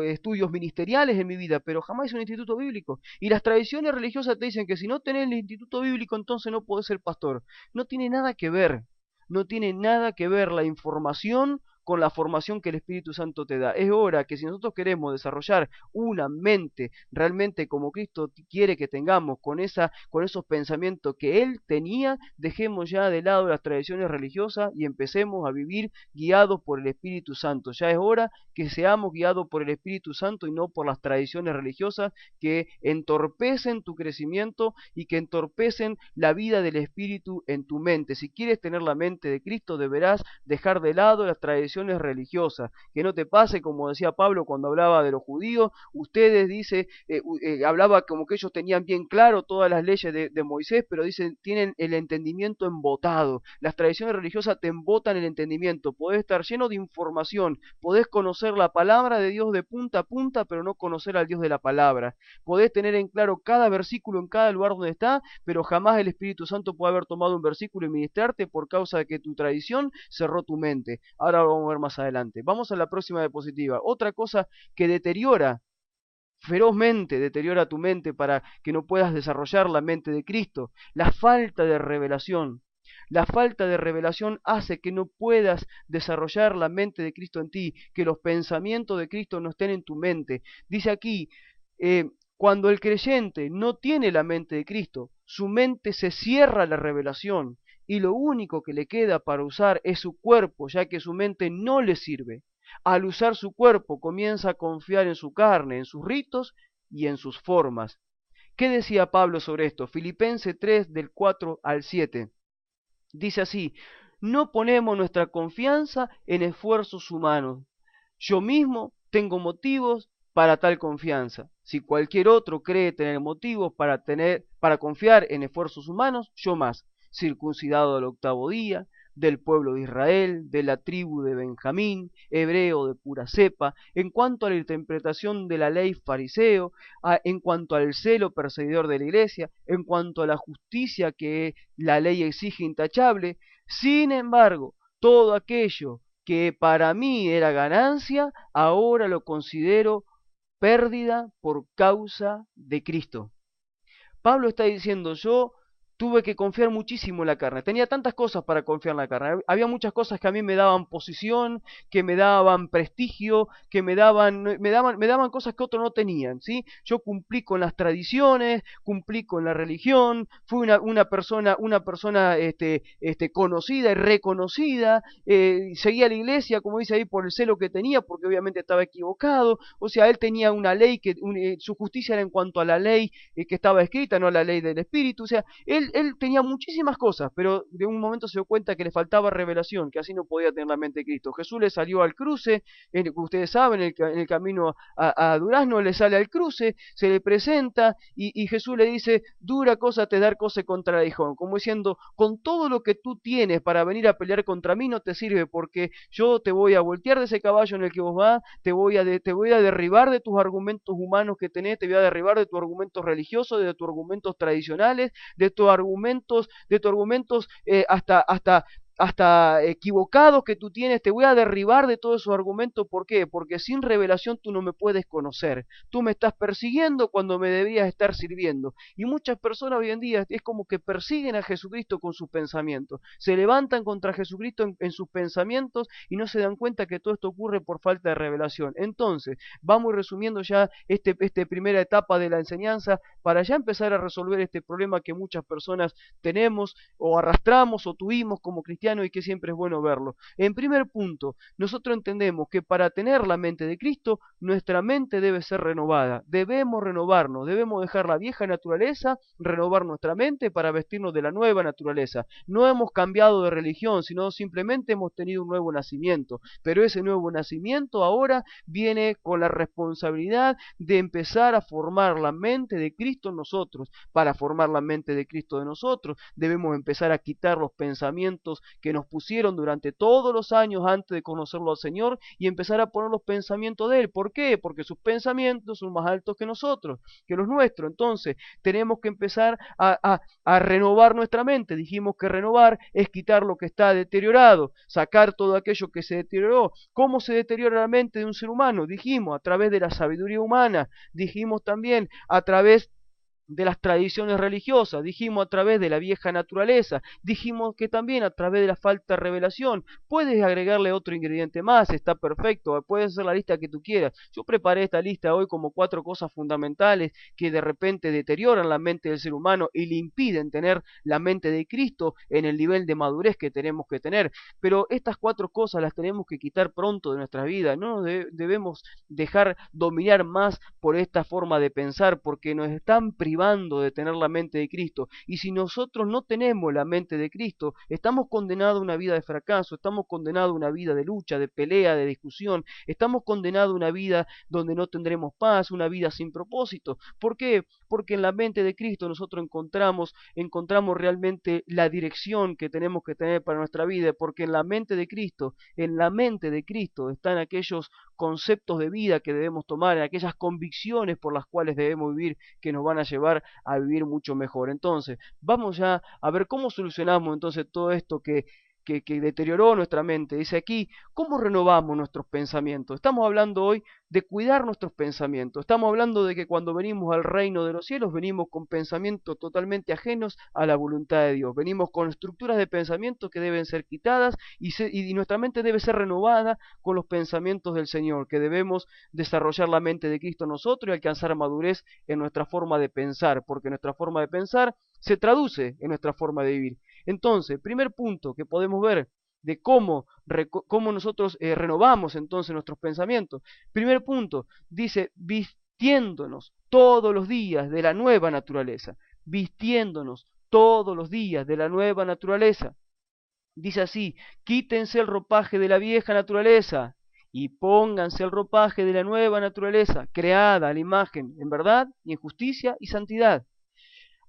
estudios ministeriales en mi vida, pero jamás un instituto bíblico. Y las tradiciones religiosas te dicen que si no tenés el instituto bíblico, entonces no podés ser pastor. No tiene nada que ver, no tiene nada que ver la información con la formación que el Espíritu Santo te da. Es hora que si nosotros queremos desarrollar una mente realmente como Cristo quiere que tengamos, con esos pensamientos que Él tenía, dejemos ya de lado las tradiciones religiosas y empecemos a vivir guiados por el Espíritu Santo. Ya es hora que seamos guiados por el Espíritu Santo y no por las tradiciones religiosas que entorpecen tu crecimiento y que entorpecen la vida del Espíritu en tu mente. Si quieres tener la mente de Cristo, deberás dejar de lado las tradiciones religiosas. Que no te pase como decía Pablo cuando hablaba de los judíos, hablaba como que ellos tenían bien claro todas las leyes de Moisés, pero dicen, tienen el entendimiento embotado. Las tradiciones religiosas te embotan el entendimiento. Podés estar lleno de información, podés conocer la palabra de Dios de punta a punta, pero no conocer al Dios de la palabra. Podés tener en claro cada versículo en cada lugar donde está, pero jamás el Espíritu Santo puede haber tomado un versículo y ministrarte por causa de que tu tradición cerró tu mente. Ahora lo vamos a ver más adelante. Vamos a la próxima diapositiva. Otra cosa que ferozmente deteriora tu mente para que no puedas desarrollar la mente de Cristo, la falta de revelación. La falta de revelación hace que no puedas desarrollar la mente de Cristo en ti, que los pensamientos de Cristo no estén en tu mente. Dice aquí, cuando el creyente no tiene la mente de Cristo, su mente se cierra a la revelación y lo único que le queda para usar es su cuerpo, ya que su mente no le sirve. Al usar su cuerpo comienza a confiar en su carne, en sus ritos y en sus formas. ¿Qué decía Pablo sobre esto? Filipenses 3 del 4 al 7. Dice así, no ponemos nuestra confianza en esfuerzos humanos. Yo mismo tengo motivos para tal confianza. Si cualquier otro cree tener motivos para confiar en esfuerzos humanos, yo más. Circuncidado al 8º día, del pueblo de Israel, de la tribu de Benjamín, hebreo de pura cepa, en cuanto a la interpretación de la ley fariseo, en cuanto al celo perseguidor de la iglesia, en cuanto a la justicia que la ley exige intachable. Sin embargo, todo aquello que para mí era ganancia, ahora lo considero pérdida por causa de Cristo. Pablo está diciendo, yo tuve que confiar muchísimo en la carne. Tenía tantas cosas para confiar en la carne. Había muchas cosas que a mí me daban posición, que me daban prestigio, que me daban cosas que otros no tenían, ¿sí? Yo cumplí con las tradiciones, cumplí con la religión, fui una persona conocida y reconocida, seguía la iglesia, como dice ahí, por el celo que tenía, porque obviamente estaba equivocado. O sea, él tenía una ley su justicia era en cuanto a la ley que estaba escrita, no a la ley del Espíritu. O sea, él tenía muchísimas cosas, pero de un momento se dio cuenta que le faltaba revelación, que así no podía tener la mente de Cristo. Jesús le salió al cruce, ustedes saben, en el camino a Durazno le sale al cruce, se le presenta y Jesús le dice, dura cosa te dar cosa contra el aguijón, como diciendo, con todo lo que tú tienes para venir a pelear contra mí no te sirve, porque yo te voy a voltear de ese caballo en el que vos vas, te voy a derribar de tus argumentos humanos que tenés, te voy a derribar de tus argumentos religiosos, de tus argumentos tradicionales, de tus argumentos hasta equivocados que tú tienes, te voy a derribar de todos esos argumentos. ¿Por qué? Porque sin revelación tú no me puedes conocer. Tú me estás persiguiendo cuando me debías estar sirviendo. Y muchas personas hoy en día es como que persiguen a Jesucristo con sus pensamientos. Se levantan contra Jesucristo en sus pensamientos y no se dan cuenta que todo esto ocurre por falta de revelación. Entonces, vamos resumiendo ya esta primera etapa de la enseñanza para ya empezar a resolver este problema que muchas personas tenemos o arrastramos o tuvimos como cristianos cristiano y que siempre es bueno verlo. En primer punto, nosotros entendemos que para tener la mente de Cristo, nuestra mente debe ser renovada. Debemos renovarnos, debemos dejar la vieja naturaleza, renovar nuestra mente para vestirnos de la nueva naturaleza. No hemos cambiado de religión, sino simplemente hemos tenido un nuevo nacimiento. Pero ese nuevo nacimiento ahora viene con la responsabilidad de empezar a formar la mente de Cristo en nosotros. Para formar la mente de Cristo de nosotros, debemos empezar a quitar los pensamientos que nos pusieron durante todos los años antes de conocerlo al Señor y empezar a poner los pensamientos de Él. ¿Por qué? Porque sus pensamientos son más altos que nosotros, que los nuestros. Entonces, tenemos que empezar a renovar nuestra mente. Dijimos que renovar es quitar lo que está deteriorado, sacar todo aquello que se deterioró. ¿Cómo se deteriora la mente de un ser humano? Dijimos, a través de la sabiduría humana. Dijimos también a través de las tradiciones religiosas, dijimos a través de la vieja naturaleza, dijimos que también a través de la falta de revelación. Puedes agregarle otro ingrediente más, está perfecto, puedes hacer la lista que tú quieras. Yo preparé esta lista hoy como 4 cosas fundamentales que de repente deterioran la mente del ser humano y le impiden tener la mente de Cristo en el nivel de madurez que tenemos que tener. Pero estas 4 cosas las tenemos que quitar pronto de nuestra vida, no debemos dejar dominar más por esta forma de pensar, porque nos están privando de tener la mente de Cristo. Y si nosotros no tenemos la mente de Cristo, estamos condenados a una vida de fracaso, estamos condenados a una vida de lucha, de pelea, de discusión, estamos condenados a una vida donde no tendremos paz, una vida sin propósito. ¿Por qué? Porque en la mente de Cristo nosotros encontramos realmente la dirección que tenemos que tener para nuestra vida, porque en la mente de Cristo están aquellos conceptos de vida que debemos tomar, en aquellas convicciones por las cuales debemos vivir, que nos van a llevar a vivir mucho mejor. Entonces, vamos ya a ver cómo solucionamos entonces todo esto que deterioró nuestra mente. Dice aquí, ¿cómo renovamos nuestros pensamientos? Estamos hablando hoy de cuidar nuestros pensamientos. Estamos hablando de que cuando venimos al reino de los cielos, venimos con pensamientos totalmente ajenos a la voluntad de Dios. Venimos con estructuras de pensamiento que deben ser quitadas y nuestra mente debe ser renovada con los pensamientos del Señor, que debemos desarrollar la mente de Cristo en nosotros y alcanzar madurez en nuestra forma de pensar, porque nuestra forma de pensar se traduce en nuestra forma de vivir. Entonces, primer punto que podemos ver de cómo nosotros renovamos entonces nuestros pensamientos. Primer punto, dice, vistiéndonos todos los días de la nueva naturaleza. Vistiéndonos todos los días de la nueva naturaleza. Dice así, quítense el ropaje de la vieja naturaleza y pónganse el ropaje de la nueva naturaleza, creada a la imagen en verdad y en justicia y santidad.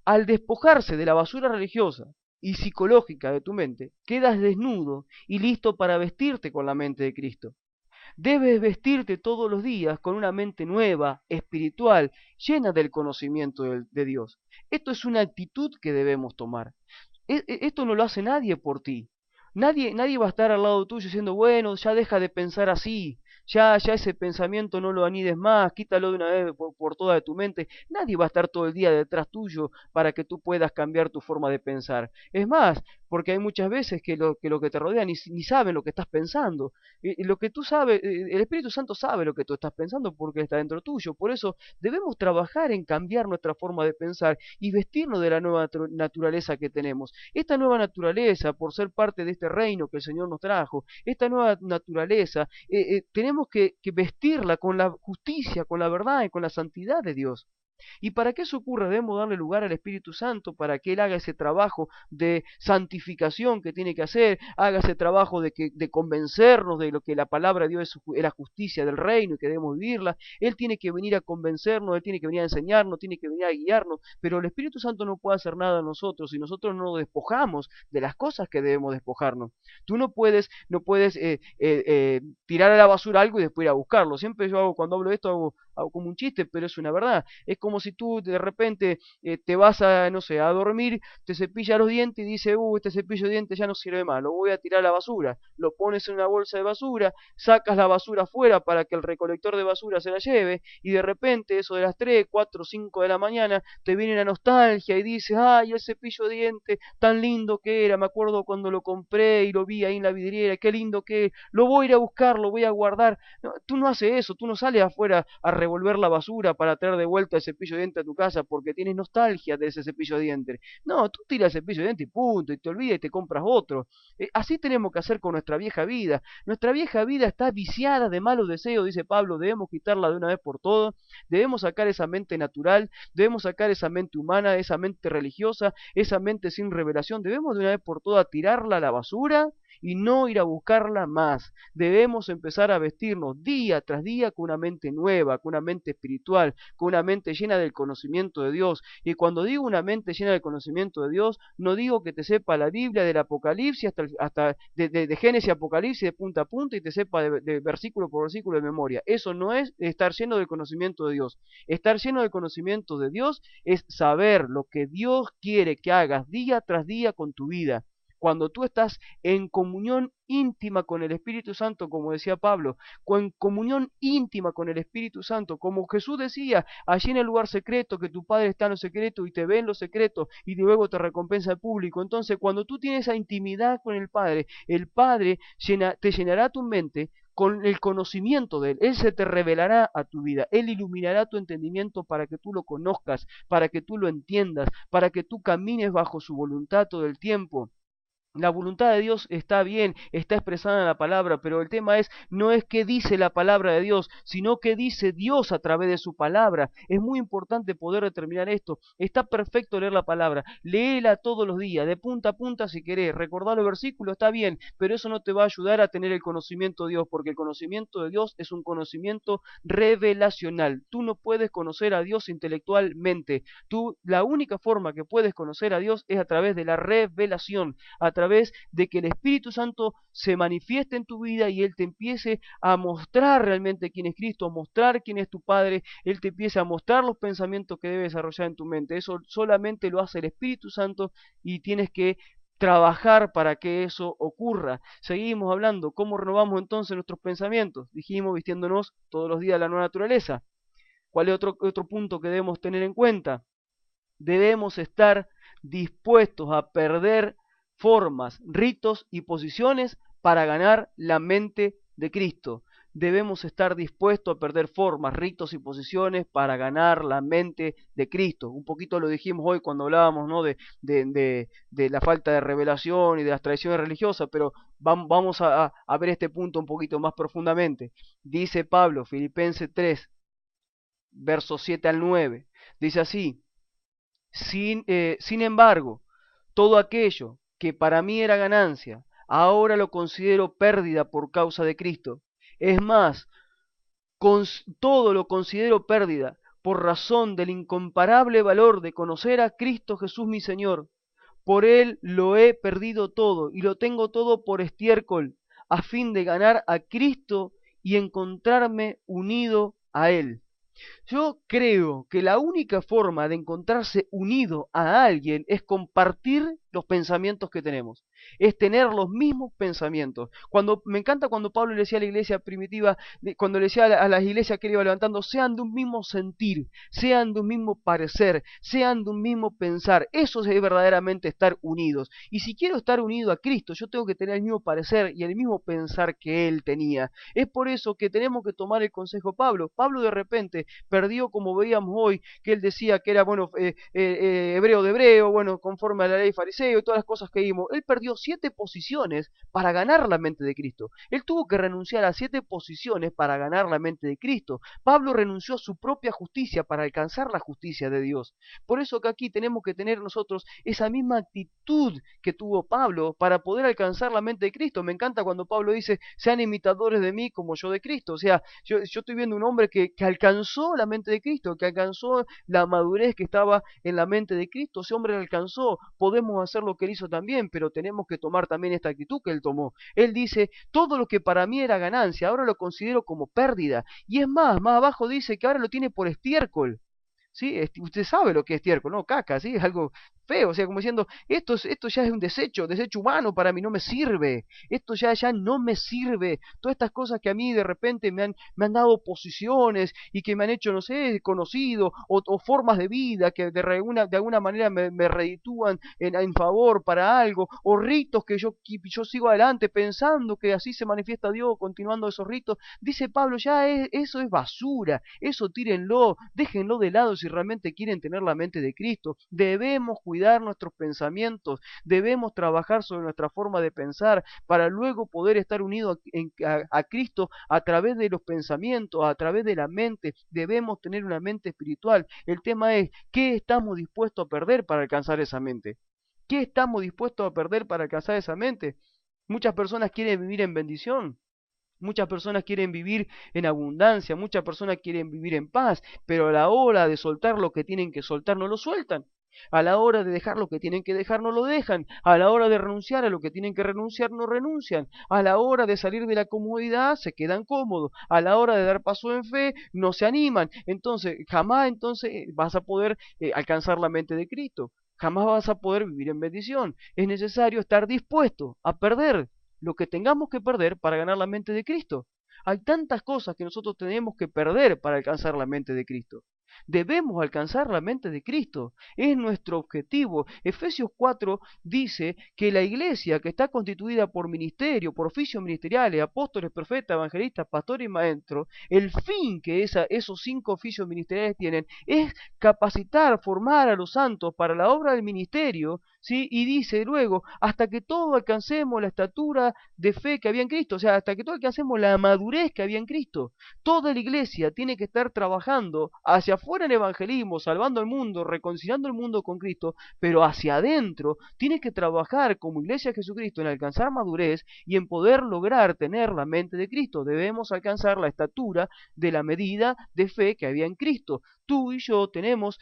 Al despojarse de la basura religiosa y psicológica de tu mente, quedas desnudo y listo para vestirte con la mente de Cristo. Debes vestirte todos los días con una mente nueva, espiritual, llena del conocimiento de Dios. Esto es una actitud que debemos tomar. Esto no lo hace nadie por ti. Nadie va a estar al lado tuyo diciendo, bueno, ya deja de pensar así, ya ese pensamiento no lo anides más, quítalo de una vez por toda de tu mente. Nadie va a estar todo el día detrás tuyo para que tú puedas cambiar tu forma de pensar. Es más, porque hay muchas veces que lo que te rodea ni saben lo que estás pensando. Lo que tú sabes, el Espíritu Santo sabe lo que tú estás pensando porque está dentro tuyo. Por eso debemos trabajar en cambiar nuestra forma de pensar y vestirnos de la nueva naturaleza que tenemos. Esta nueva naturaleza, por ser parte de este reino que el Señor nos trajo, esta nueva naturaleza, tenemos que vestirla con la justicia, con la verdad y con la santidad de Dios. Y para que eso ocurra debemos darle lugar al Espíritu Santo para que Él haga ese trabajo de santificación que tiene que hacer, haga ese trabajo de convencernos de lo que la palabra de Dios es la justicia del reino y que debemos vivirla. Él tiene que venir a convencernos, Él tiene que venir a enseñarnos, tiene que venir a guiarnos, pero el Espíritu Santo no puede hacer nada a nosotros si nosotros no nos despojamos de las cosas que debemos despojarnos. Tú no puedes tirar a la basura algo y después ir a buscarlo. Siempre yo cuando hablo de esto hago como un chiste, pero es una verdad. Es como si tú de repente te vas no sé, a dormir, te cepillas los dientes y dices, este cepillo de dientes ya no sirve más, lo voy a tirar a la basura. Lo pones en una bolsa de basura, sacas la basura afuera para que el recolector de basura se la lleve, y de repente, eso de las 3, 4, 5 de la mañana, te viene la nostalgia y dices, ay, el cepillo de dientes, tan lindo que era, me acuerdo cuando lo compré y lo vi ahí en la vidriera, qué lindo que es, lo voy a ir a buscar, lo voy a guardar. No, tú no haces eso, tú no sales afuera a revolver la basura para traer de vuelta ese cepillo de dientes a tu casa porque tienes nostalgia de ese cepillo de dientes. No, tú tiras el cepillo de dientes y punto, y te olvidas y te compras otro. Así tenemos que hacer con nuestra vieja vida. Nuestra vieja vida está viciada de malos deseos, dice Pablo, debemos quitarla de una vez por todas, debemos sacar esa mente natural, debemos sacar esa mente humana, esa mente religiosa, esa mente sin revelación, debemos de una vez por todas tirarla a la basura y no ir a buscarla más. Debemos empezar a vestirnos día tras día con una mente nueva, con una mente espiritual, con una mente llena del conocimiento de Dios. Y cuando digo una mente llena del conocimiento de Dios, no digo que te sepa la Biblia del Apocalipsis hasta de Génesis a Apocalipsis de punta a punta y te sepa de versículo por versículo de memoria. Eso no es estar lleno del conocimiento de Dios. Estar lleno del conocimiento de Dios es saber lo que Dios quiere que hagas día tras día con tu vida. Cuando tú estás en comunión íntima con el Espíritu Santo, como decía Pablo, con comunión íntima con el Espíritu Santo, como Jesús decía, allí en el lugar secreto, que tu Padre está en lo secreto y te ve en lo secreto y luego te recompensa al público. Entonces, cuando tú tienes esa intimidad con el Padre te llenará tu mente con el conocimiento de Él. Él se te revelará a tu vida, Él iluminará tu entendimiento para que tú lo conozcas, para que tú lo entiendas, para que tú camines bajo su voluntad todo el tiempo. La voluntad de Dios está bien, está expresada en la palabra, pero el tema no es qué dice la palabra de Dios, sino qué dice Dios a través de su palabra. Es muy importante poder determinar esto. Está perfecto leer la palabra, léela todos los días, de punta a punta si querés, recordar los versículos está bien, pero eso no te va a ayudar a tener el conocimiento de Dios, porque el conocimiento de Dios es un conocimiento revelacional. Tú no puedes conocer a Dios intelectualmente. La única forma que puedes conocer a Dios es a través de la revelación, a través de que el Espíritu Santo se manifieste en tu vida y Él te empiece a mostrar realmente quién es Cristo, a mostrar quién es tu Padre, Él te empiece a mostrar los pensamientos que debes desarrollar en tu mente. Eso solamente lo hace el Espíritu Santo y tienes que trabajar para que eso ocurra. Seguimos hablando, ¿cómo renovamos entonces nuestros pensamientos? Dijimos vistiéndonos todos los días de la nueva naturaleza. ¿Cuál es otro punto que debemos tener en cuenta? Debemos estar dispuestos a perder formas, ritos y posiciones para ganar la mente de Cristo. Debemos estar dispuestos a perder formas, ritos y posiciones para ganar la mente de Cristo. Un poquito lo dijimos hoy cuando hablábamos, ¿no?, de la falta de revelación y de las tradiciones religiosas, pero vamos a ver este punto un poquito más profundamente. Dice Pablo, Filipenses 3, versos 7 al 9, dice así: sin embargo, todo aquello que para mí era ganancia, ahora lo considero pérdida por causa de Cristo. Es más, todo lo considero pérdida por razón del incomparable valor de conocer a Cristo Jesús mi Señor. Por Él lo he perdido todo y lo tengo todo por estiércol, a fin de ganar a Cristo y encontrarme unido a Él. Yo creo que la única forma de encontrarse unido a alguien es compartir los pensamientos que tenemos, es tener los mismos pensamientos. Me encanta cuando Pablo le decía a la iglesia primitiva, cuando le decía a las iglesias que él iba levantando, sean de un mismo sentir, sean de un mismo parecer, sean de un mismo pensar. Eso es verdaderamente estar unidos. Y si quiero estar unido a Cristo, yo tengo que tener el mismo parecer y el mismo pensar que él tenía. Es por eso que tenemos que tomar el consejo de Pablo. Pablo de repente perdió, como veíamos hoy, que él decía que era, hebreo de hebreo, conforme a la ley fariseo y todas las cosas que vimos. Él perdió 7 posiciones para ganar la mente de Cristo. Él tuvo que renunciar a 7 posiciones para ganar la mente de Cristo. Pablo renunció a su propia justicia para alcanzar la justicia de Dios. Por eso que aquí tenemos que tener nosotros esa misma actitud que tuvo Pablo para poder alcanzar la mente de Cristo. Me encanta cuando Pablo dice, sean imitadores de mí como yo de Cristo. O sea, yo estoy viendo un hombre que alcanzó la mente de Cristo, que alcanzó la madurez que estaba en la mente de Cristo. Ese hombre la alcanzó. Podemos hacer lo que él hizo también, pero tenemos que tomar también esta actitud que él tomó. Él dice, todo lo que para mí era ganancia, ahora lo considero como pérdida. Y es más abajo dice que ahora lo tiene por estiércol. ¿Sí? Usted sabe lo que es estiércol, ¿no? Caca, ¿sí? Es algo feo, o sea, como diciendo, esto ya es un desecho humano para mí, no me sirve, esto ya no me sirve, todas estas cosas que a mí de repente me han dado posiciones y que me han hecho, no sé, conocido, o formas de vida que de alguna manera me reditúan en favor para algo, o ritos que yo sigo adelante pensando que así se manifiesta Dios, continuando esos ritos. Dice Pablo, eso es basura, eso tírenlo, déjenlo de lado, si realmente quieren tener la mente de Cristo. Debemos cuidar nuestros pensamientos, debemos trabajar sobre nuestra forma de pensar para luego poder estar unidos a Cristo a través de los pensamientos, a través de la mente. Debemos tener una mente espiritual. El tema es, ¿qué estamos dispuestos a perder para alcanzar esa mente? ¿Qué estamos dispuestos a perder para alcanzar esa mente? Muchas personas quieren vivir en bendición. Muchas personas quieren vivir en abundancia, muchas personas quieren vivir en paz, pero a la hora de soltar lo que tienen que soltar no lo sueltan. A la hora de dejar lo que tienen que dejar no lo dejan. A la hora de renunciar a lo que tienen que renunciar no renuncian. A la hora de salir de la comodidad se quedan cómodos. A la hora de dar paso en fe no se animan. Entonces, jamás vas a poder alcanzar la mente de Cristo. Jamás vas a poder vivir en bendición. Es necesario estar dispuesto a perder lo que tengamos que perder para ganar la mente de Cristo. Hay tantas cosas que nosotros tenemos que perder para alcanzar la mente de Cristo. Debemos alcanzar la mente de Cristo. Es nuestro objetivo. Efesios 4 dice que la iglesia, que está constituida por ministerio, por oficios ministeriales, apóstoles, profetas, evangelistas, pastores y maestros, el fin que esos 5 oficios ministeriales tienen es capacitar, formar a los santos para la obra del ministerio, ¿sí? Y dice luego, hasta que todos alcancemos la estatura de fe que había en Cristo, o sea, hasta que todos alcancemos la madurez que había en Cristo. Toda la iglesia tiene que estar trabajando hacia afuera en evangelismo, salvando al mundo, reconciliando el mundo con Cristo, pero hacia adentro tiene que trabajar como iglesia de Jesucristo en alcanzar madurez y en poder lograr tener la mente de Cristo. Debemos alcanzar la estatura de la medida de fe que había en Cristo. Tú y yo tenemos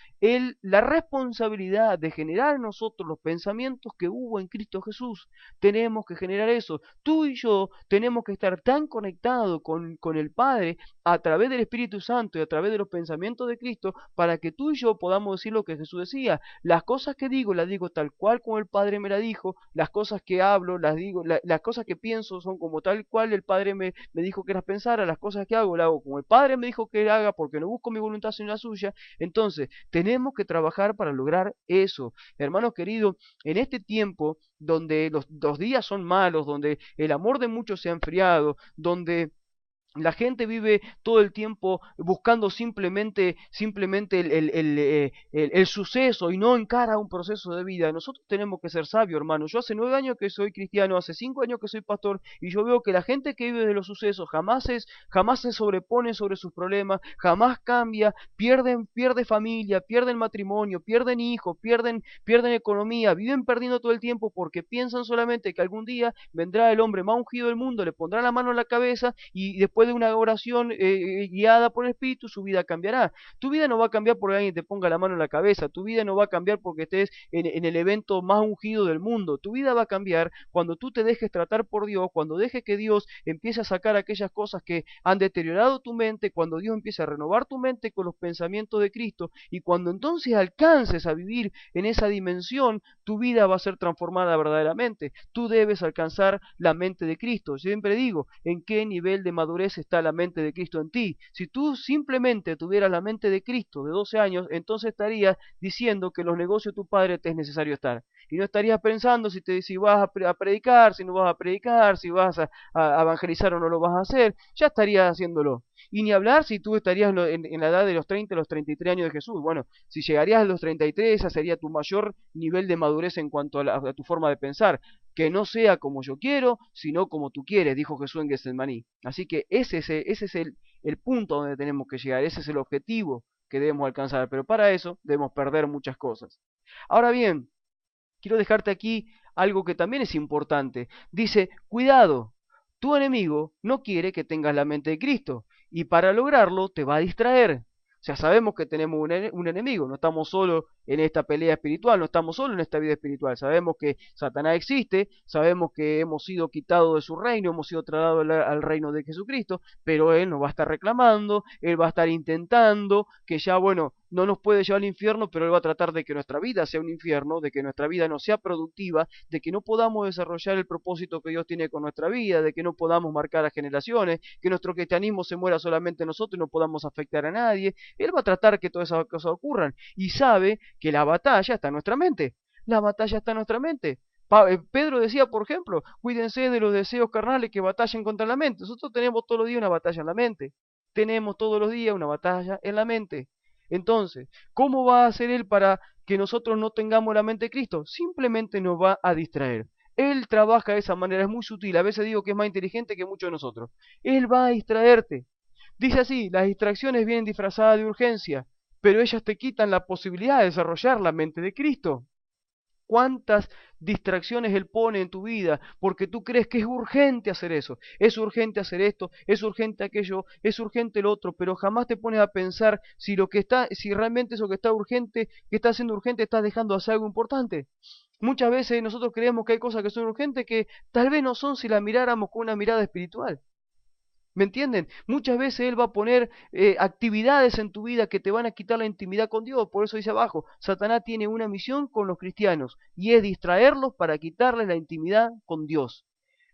la responsabilidad de generar en nosotros los pensamientos que hubo en Cristo Jesús. Tenemos que generar eso. Tú y yo tenemos que estar tan conectados con el Padre a través del Espíritu Santo y a través de los pensamientos de Cristo para que tú y yo podamos decir lo que Jesús decía. Las cosas que digo las digo tal cual como el Padre me la dijo. Las cosas que hablo las digo, las cosas que pienso son como tal cual el Padre me dijo que las pensara. Las cosas que hago las hago como el Padre me dijo que haga porque no busco mi voluntad sino la suya. Entonces, tenemos que trabajar para lograr eso. Hermanos queridos, en este tiempo donde los días son malos, donde el amor de muchos se ha enfriado, donde la gente vive todo el tiempo buscando simplemente el suceso y no encara un proceso de vida. Nosotros tenemos que ser sabios, hermanos. Yo hace 9 años que soy cristiano, hace 5 años que soy pastor, y yo veo que la gente que vive de los sucesos jamás se sobrepone sobre sus problemas, jamás cambia, pierde familia, pierden matrimonio, pierden hijos, pierden economía, viven perdiendo todo el tiempo porque piensan solamente que algún día vendrá el hombre más ungido del mundo, le pondrá la mano en la cabeza y después de una oración guiada por el Espíritu, su vida cambiará. Tu vida no va a cambiar porque alguien te ponga la mano en la cabeza, tu vida no va a cambiar porque estés en el evento más ungido del mundo, tu vida va a cambiar cuando tú te dejes tratar por Dios, cuando dejes que Dios empiece a sacar aquellas cosas que han deteriorado tu mente, cuando Dios empiece a renovar tu mente con los pensamientos de Cristo, y cuando entonces alcances a vivir en esa dimensión, tu vida va a ser transformada verdaderamente. Tú debes alcanzar la mente de Cristo. Siempre digo, ¿en qué nivel de madurez está la mente de Cristo en ti? Si tú simplemente tuvieras la mente de Cristo de 12 años, entonces estarías diciendo que en los negocios de tu padre te es necesario estar. Y no estarías pensando si vas a predicar, si no vas a predicar, si vas a evangelizar o no lo vas a hacer. Ya estarías haciéndolo. Y ni hablar si tú estarías en la edad de los 30, los 33 años de Jesús. Bueno, si llegarías a los 33, ese sería tu mayor nivel de madurez en cuanto a tu forma de pensar. Que no sea como yo quiero, sino como tú quieres, dijo Jesús en Getsemaní. Así que ese es el punto donde tenemos que llegar, ese es el objetivo que debemos alcanzar. Pero para eso debemos perder muchas cosas. Ahora bien, quiero dejarte aquí algo que también es importante. Dice, cuidado, tu enemigo no quiere que tengas la mente de Cristo y para lograrlo te va a distraer. O sea, sabemos que tenemos un enemigo, no estamos solo en esta pelea espiritual, no estamos solo en esta vida espiritual. Sabemos que Satanás existe, sabemos que hemos sido quitados de su reino, hemos sido tratados al reino de Jesucristo, pero él nos va a estar reclamando, él va a estar intentando, que ya, bueno, no nos puede llevar al infierno, pero él va a tratar de que nuestra vida sea un infierno, de que nuestra vida no sea productiva, de que no podamos desarrollar el propósito que Dios tiene con nuestra vida, de que no podamos marcar a generaciones, que nuestro cristianismo se muera solamente nosotros y no podamos afectar a nadie. Él va a tratar que todas esas cosas ocurran y sabe que la batalla está en nuestra mente. La batalla está en nuestra mente. Pedro decía, por ejemplo, cuídense de los deseos carnales que batallen contra la mente. Nosotros tenemos todos los días una batalla en la mente. Tenemos todos los días una batalla en la mente. Entonces, ¿cómo va a hacer Él para que nosotros no tengamos la mente de Cristo? Simplemente nos va a distraer. Él trabaja de esa manera, es muy sutil. A veces digo que es más inteligente que muchos de nosotros. Él va a distraerte. Dice así, las distracciones vienen disfrazadas de urgencia, pero ellas te quitan la posibilidad de desarrollar la mente de Cristo. ¿Cuántas distracciones Él pone en tu vida porque tú crees que es urgente hacer eso? Es urgente hacer esto, es urgente aquello, es urgente lo otro, pero jamás te pones a pensar si realmente eso que está urgente, que está siendo urgente, estás dejando de hacer algo importante. Muchas veces nosotros creemos que hay cosas que son urgentes que tal vez no son si las miráramos con una mirada espiritual. ¿Me entienden? Muchas veces Él va a poner actividades en tu vida que te van a quitar la intimidad con Dios. Por eso dice abajo, Satanás tiene una misión con los cristianos y es distraerlos para quitarles la intimidad con Dios.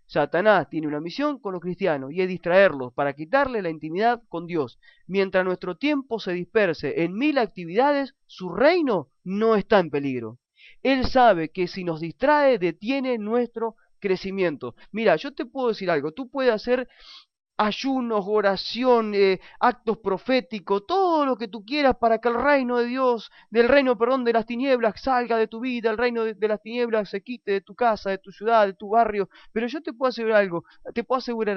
Satanás tiene una misión con los cristianos y es distraerlos para quitarles la intimidad con Dios. Mientras nuestro tiempo se disperse en mil actividades, su reino no está en peligro. Él sabe que si nos distrae, detiene nuestro crecimiento. Mira, yo te puedo decir algo, tú puedes hacer ayunos, oración, actos proféticos, todo lo que tú quieras para que el reino de Dios, del reino, perdón, de las tinieblas salga de tu vida, el reino de las tinieblas se quite de tu casa, de tu ciudad, de tu barrio. Pero yo te puedo asegurar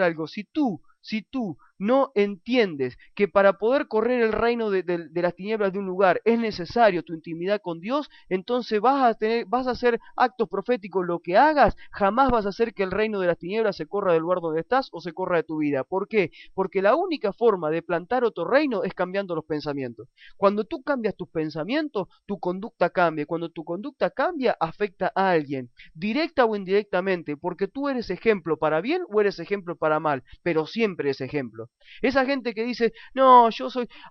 algo, si tú no entiendes que para poder correr el reino de las tinieblas de un lugar es necesario tu intimidad con Dios, entonces vas a hacer actos proféticos, lo que hagas, jamás vas a hacer que el reino de las tinieblas se corra del lugar donde estás o se corra de tu vida. ¿Por qué? Porque la única forma de plantar otro reino es cambiando los pensamientos. Cuando tú cambias tus pensamientos, tu conducta cambia. Cuando tu conducta cambia, afecta a alguien, directa o indirectamente, porque tú eres ejemplo para bien o eres ejemplo para mal, pero siempre es ejemplo. Esa gente que dice, no,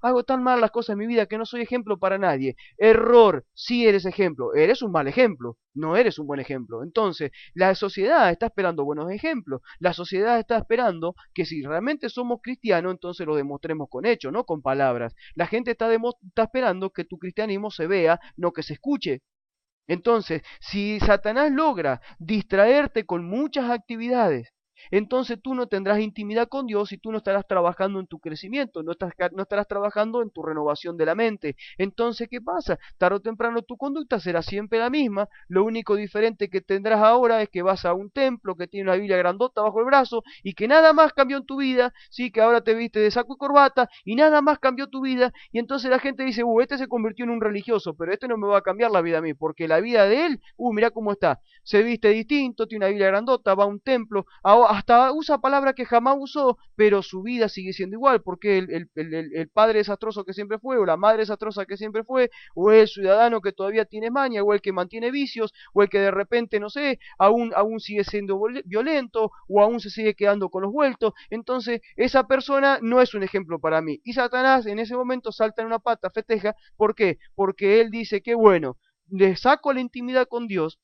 hago tan mal las cosas en mi vida que no soy ejemplo para nadie. Error, sí eres ejemplo, eres un mal ejemplo, no eres un buen ejemplo. Entonces, la sociedad está esperando buenos ejemplos. La sociedad está esperando que si realmente somos cristianos, entonces lo demostremos con hechos, no con palabras. La gente está esperando que tu cristianismo se vea, no que se escuche. Entonces, si Satanás logra distraerte con muchas actividades, entonces tú no tendrás intimidad con Dios y tú no estarás trabajando en tu crecimiento, no estarás trabajando en tu renovación de la mente. Entonces, ¿qué pasa? Tarde o temprano tu conducta será siempre la misma. Lo único diferente que tendrás ahora es que vas a un templo que tiene una Biblia grandota bajo el brazo y que nada más cambió en tu vida, sí, que ahora te viste de saco y corbata y nada más cambió tu vida. Y entonces la gente dice, este se convirtió en un religioso, pero este no me va a cambiar la vida a mí, porque la vida de él, mirá cómo está. Se viste distinto, tiene una Biblia grandota, va a un templo, hasta usa palabras que jamás usó, pero su vida sigue siendo igual, porque el padre desastroso que siempre fue, o la madre desastrosa que siempre fue, o el ciudadano que todavía tiene maña, o el que mantiene vicios, o el que de repente, no sé, aún sigue siendo violento, o aún se sigue quedando con los vueltos. Entonces, esa persona no es un ejemplo para mí. Y Satanás en ese momento salta en una pata, festeja. ¿Por qué? Porque él dice que bueno, le saco la intimidad con Dios.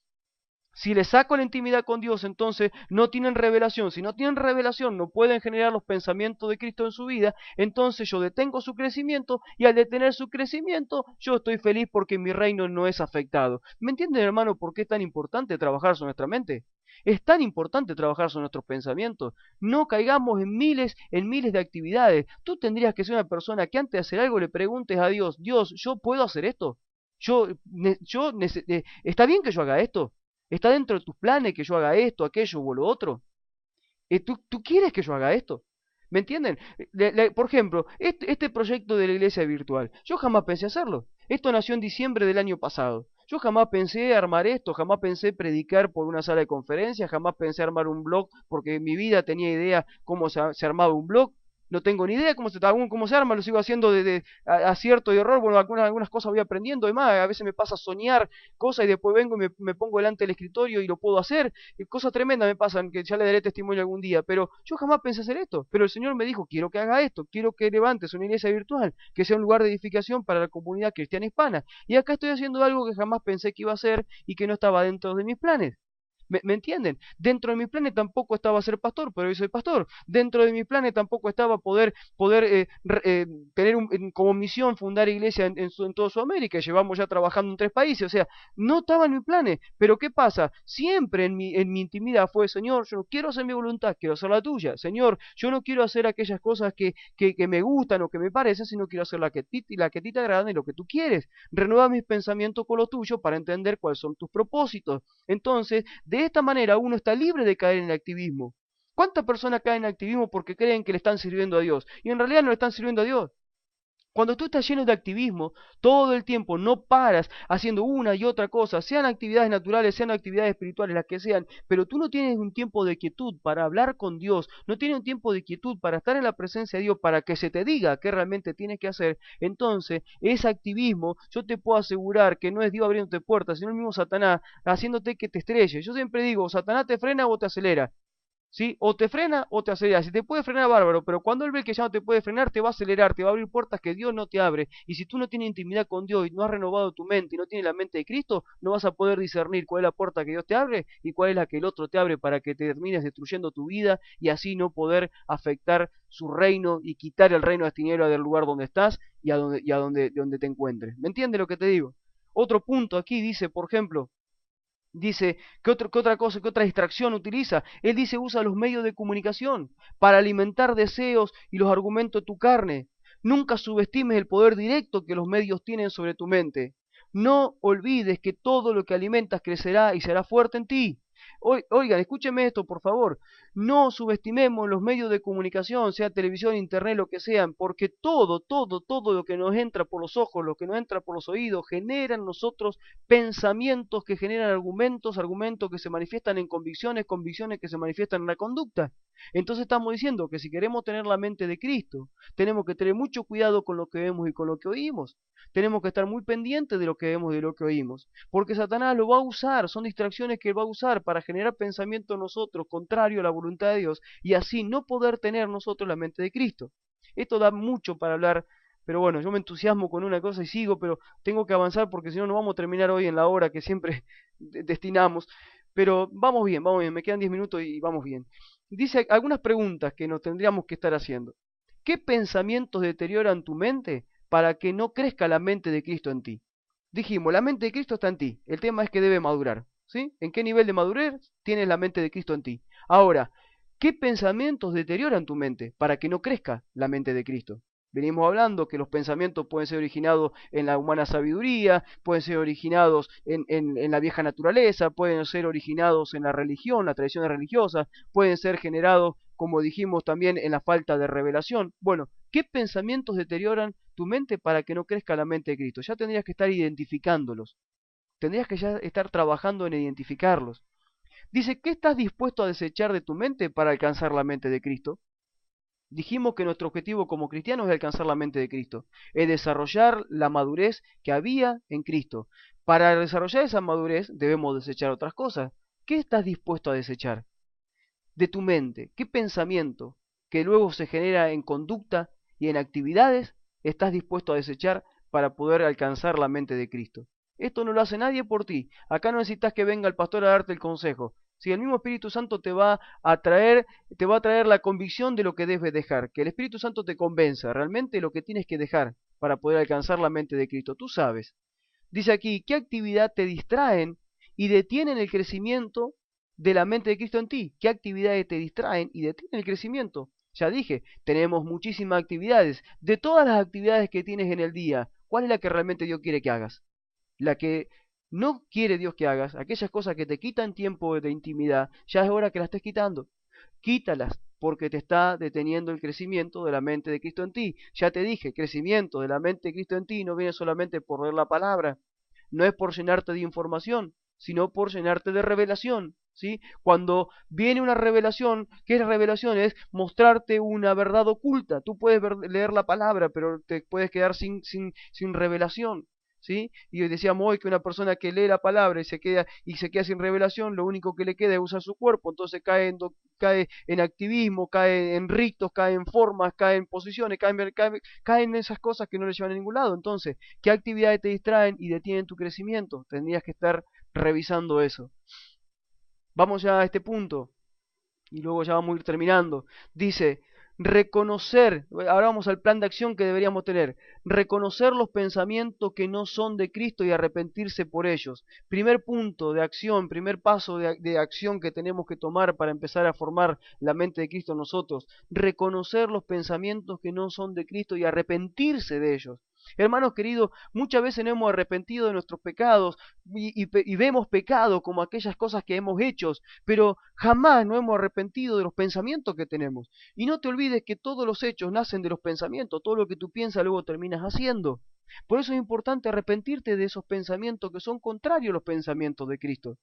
Si le saco la intimidad con Dios, entonces no tienen revelación. Si no tienen revelación, no pueden generar los pensamientos de Cristo en su vida. Entonces yo detengo su crecimiento y al detener su crecimiento, yo estoy feliz porque mi reino no es afectado. ¿Me entienden, hermano, por qué es tan importante trabajar sobre nuestra mente? Es tan importante trabajar sobre nuestros pensamientos. No caigamos en miles de actividades. Tú tendrías que ser una persona que antes de hacer algo le preguntes a Dios, Dios, ¿yo puedo hacer esto? ¿Está bien que yo haga esto? ¿Está dentro de tus planes que yo haga esto, aquello o lo otro? ¿Tú quieres que yo haga esto? ¿Me entienden? Por ejemplo, este proyecto de la iglesia virtual, yo jamás pensé hacerlo. Esto nació en diciembre del año pasado. Yo jamás pensé armar esto, jamás pensé predicar por una sala de conferencias, jamás pensé armar un blog, porque en mi vida tenía idea cómo se armaba un blog. No tengo ni idea cómo se arma, lo sigo haciendo de acierto y error. Bueno, algunas cosas voy aprendiendo. Además, a veces me pasa a soñar cosas y después vengo y me pongo delante del escritorio y lo puedo hacer. Cosas tremendas me pasan, que ya le daré testimonio algún día. Pero yo jamás pensé hacer esto. Pero el Señor me dijo, quiero que haga esto, quiero que levantes una iglesia virtual, que sea un lugar de edificación para la comunidad cristiana hispana. Y acá estoy haciendo algo que jamás pensé que iba a hacer y que no estaba dentro de mis planes. ¿Me entienden? Dentro de mis planes tampoco estaba ser pastor, pero hoy soy pastor. Dentro de mis planes tampoco estaba poder tener como misión fundar iglesia en toda Sudamérica. Llevamos ya trabajando en 3 países. O sea, no estaba en mis planes. Pero ¿qué pasa? Siempre en mi intimidad fue, Señor, yo no quiero hacer mi voluntad, quiero hacer la tuya. Señor, yo no quiero hacer aquellas cosas que me gustan o que me parecen, sino quiero hacer la que a ti te agrada y lo que tú quieres. Renueva mis pensamientos con lo tuyo para entender cuáles son tus propósitos. Entonces, de esta manera uno está libre de caer en el activismo. ¿Cuántas personas caen en el activismo porque creen que le están sirviendo a Dios? Y en realidad no le están sirviendo a Dios. Cuando tú estás lleno de activismo, todo el tiempo no paras haciendo una y otra cosa, sean actividades naturales, sean actividades espirituales, las que sean, pero tú no tienes un tiempo de quietud para hablar con Dios, no tienes un tiempo de quietud para estar en la presencia de Dios, para que se te diga qué realmente tienes que hacer, entonces ese activismo, yo te puedo asegurar que no es Dios abriéndote puertas, sino el mismo Satanás haciéndote que te estrelles. Yo siempre digo, Satanás te frena o te acelera. ¿Sí? O te frena o te acelera. Si te puede frenar, bárbaro, pero cuando él ve que ya no te puede frenar, te va a acelerar, te va a abrir puertas que Dios no te abre. Y si tú no tienes intimidad con Dios y no has renovado tu mente y no tienes la mente de Cristo, no vas a poder discernir cuál es la puerta que Dios te abre y cuál es la que el otro te abre para que te termines destruyendo tu vida y así no poder afectar su reino y quitar el reino de las tinieblas del lugar donde estás y a donde te encuentres. ¿Me entiendes lo que te digo? Otro punto aquí dice, por ejemplo, dice, ¿qué otra cosa, qué otra distracción utiliza? Él dice, usa los medios de comunicación para alimentar deseos y los argumentos de tu carne. Nunca subestimes el poder directo que los medios tienen sobre tu mente. No olvides que todo lo que alimentas crecerá y será fuerte en ti. Oigan, escúcheme esto, por favor. No subestimemos los medios de comunicación, sea televisión, internet, lo que sean, porque todo lo que nos entra por los ojos, lo que nos entra por los oídos, genera en nosotros pensamientos que generan argumentos que se manifiestan en convicciones, convicciones que se manifiestan en la conducta. Entonces estamos diciendo que si queremos tener la mente de Cristo, tenemos que tener mucho cuidado con lo que vemos y con lo que oímos. Tenemos que estar muy pendientes de lo que vemos y de lo que oímos, porque Satanás lo va a usar, son distracciones que él va a usar para generar pensamiento en nosotros contrario a la voluntad de Dios y así no poder tener nosotros la mente de Cristo. Esto da mucho para hablar, pero bueno, yo me entusiasmo con una cosa y sigo, pero tengo que avanzar porque si no, no vamos a terminar hoy en la hora que siempre destinamos. Pero vamos bien, me quedan 10 minutos y vamos bien. Dice algunas preguntas que nos tendríamos que estar haciendo. ¿Qué pensamientos deterioran tu mente para que no crezca la mente de Cristo en ti? Dijimos, la mente de Cristo está en ti. El tema es que debe madurar. ¿Sí? ¿En qué nivel de madurez tienes la mente de Cristo en ti? Ahora, ¿qué pensamientos deterioran tu mente para que no crezca la mente de Cristo? Venimos hablando que los pensamientos pueden ser originados en la humana sabiduría, pueden ser originados en la vieja naturaleza, pueden ser originados en la religión, las tradiciones religiosas, pueden ser generados, como dijimos también, en la falta de revelación. Bueno, ¿qué pensamientos deterioran tu mente para que no crezca la mente de Cristo? Ya tendrías que estar identificándolos, tendrías que ya estar trabajando en identificarlos. Dice, ¿qué estás dispuesto a desechar de tu mente para alcanzar la mente de Cristo? Dijimos que nuestro objetivo como cristianos es alcanzar la mente de Cristo, es desarrollar la madurez que había en Cristo. Para desarrollar esa madurez debemos desechar otras cosas. ¿Qué estás dispuesto a desechar de tu mente? ¿Qué pensamiento que luego se genera en conducta y en actividades estás dispuesto a desechar para poder alcanzar la mente de Cristo? Esto no lo hace nadie por ti. Acá no necesitas que venga el pastor a darte el consejo. Si el mismo Espíritu Santo te va a traer la convicción de lo que debes dejar, que el Espíritu Santo te convenza realmente lo que tienes que dejar para poder alcanzar la mente de Cristo. Tú sabes. Dice aquí, ¿qué actividad te distraen y detienen el crecimiento de la mente de Cristo en ti? ¿Qué actividades te distraen y detienen el crecimiento? Ya dije, tenemos muchísimas actividades. De todas las actividades que tienes en el día, ¿cuál es la que realmente Dios quiere que hagas? La que no quiere Dios que hagas, aquellas cosas que te quitan tiempo de intimidad, ya es hora que las estés quitando. Quítalas, porque te está deteniendo el crecimiento de la mente de Cristo en ti. Ya te dije, crecimiento de la mente de Cristo en ti no viene solamente por leer la palabra, no es por llenarte de información, sino por llenarte de revelación. ¿Sí? Cuando viene una revelación, ¿qué es revelación? Es mostrarte una verdad oculta. Tú puedes leer la palabra, pero te puedes quedar sin revelación. ¿Sí? Y hoy decíamos hoy que una persona que lee la palabra y se queda sin revelación, lo único que le queda es usar su cuerpo, entonces cae en activismo, cae en ritos, cae en formas, cae en posiciones, cae en esas cosas que no le llevan a ningún lado. Entonces, ¿qué actividades te distraen y detienen tu crecimiento? Tendrías que estar revisando eso. Vamos ya a este punto y luego ya vamos a ir terminando. Dice, reconocer, ahora vamos al plan de acción que deberíamos tener, reconocer los pensamientos que no son de Cristo y arrepentirse por ellos. Primer punto de acción, primer paso de acción que tenemos que tomar para empezar a formar la mente de Cristo en nosotros, reconocer los pensamientos que no son de Cristo y arrepentirse de ellos. Hermanos queridos, muchas veces nos hemos arrepentido de nuestros pecados y vemos pecado como aquellas cosas que hemos hecho, pero jamás nos hemos arrepentido de los pensamientos que tenemos. Y no te olvides que todos los hechos nacen de los pensamientos, todo lo que tú piensas luego terminas haciendo. Por eso es importante arrepentirte de esos pensamientos que son contrarios a los pensamientos de Cristo.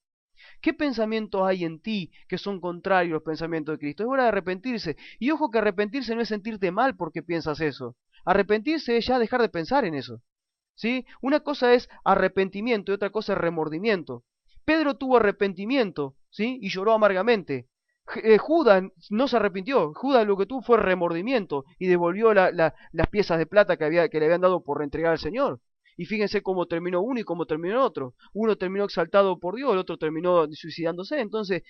¿Qué pensamientos hay en ti que son contrarios a los pensamientos de Cristo? Es hora de arrepentirse. Y ojo que arrepentirse no es sentirte mal porque piensas eso. Arrepentirse es ya dejar de pensar en eso. ¿Sí? Una cosa es arrepentimiento y otra cosa es remordimiento. Pedro tuvo arrepentimiento, ¿sí? Y lloró amargamente. Judas no se arrepintió. Judas lo que tuvo fue remordimiento y devolvió las piezas de plata que le habían dado por entregar al Señor. Y fíjense cómo terminó uno y cómo terminó el otro. Uno terminó exaltado por Dios, el otro terminó suicidándose. Entonces,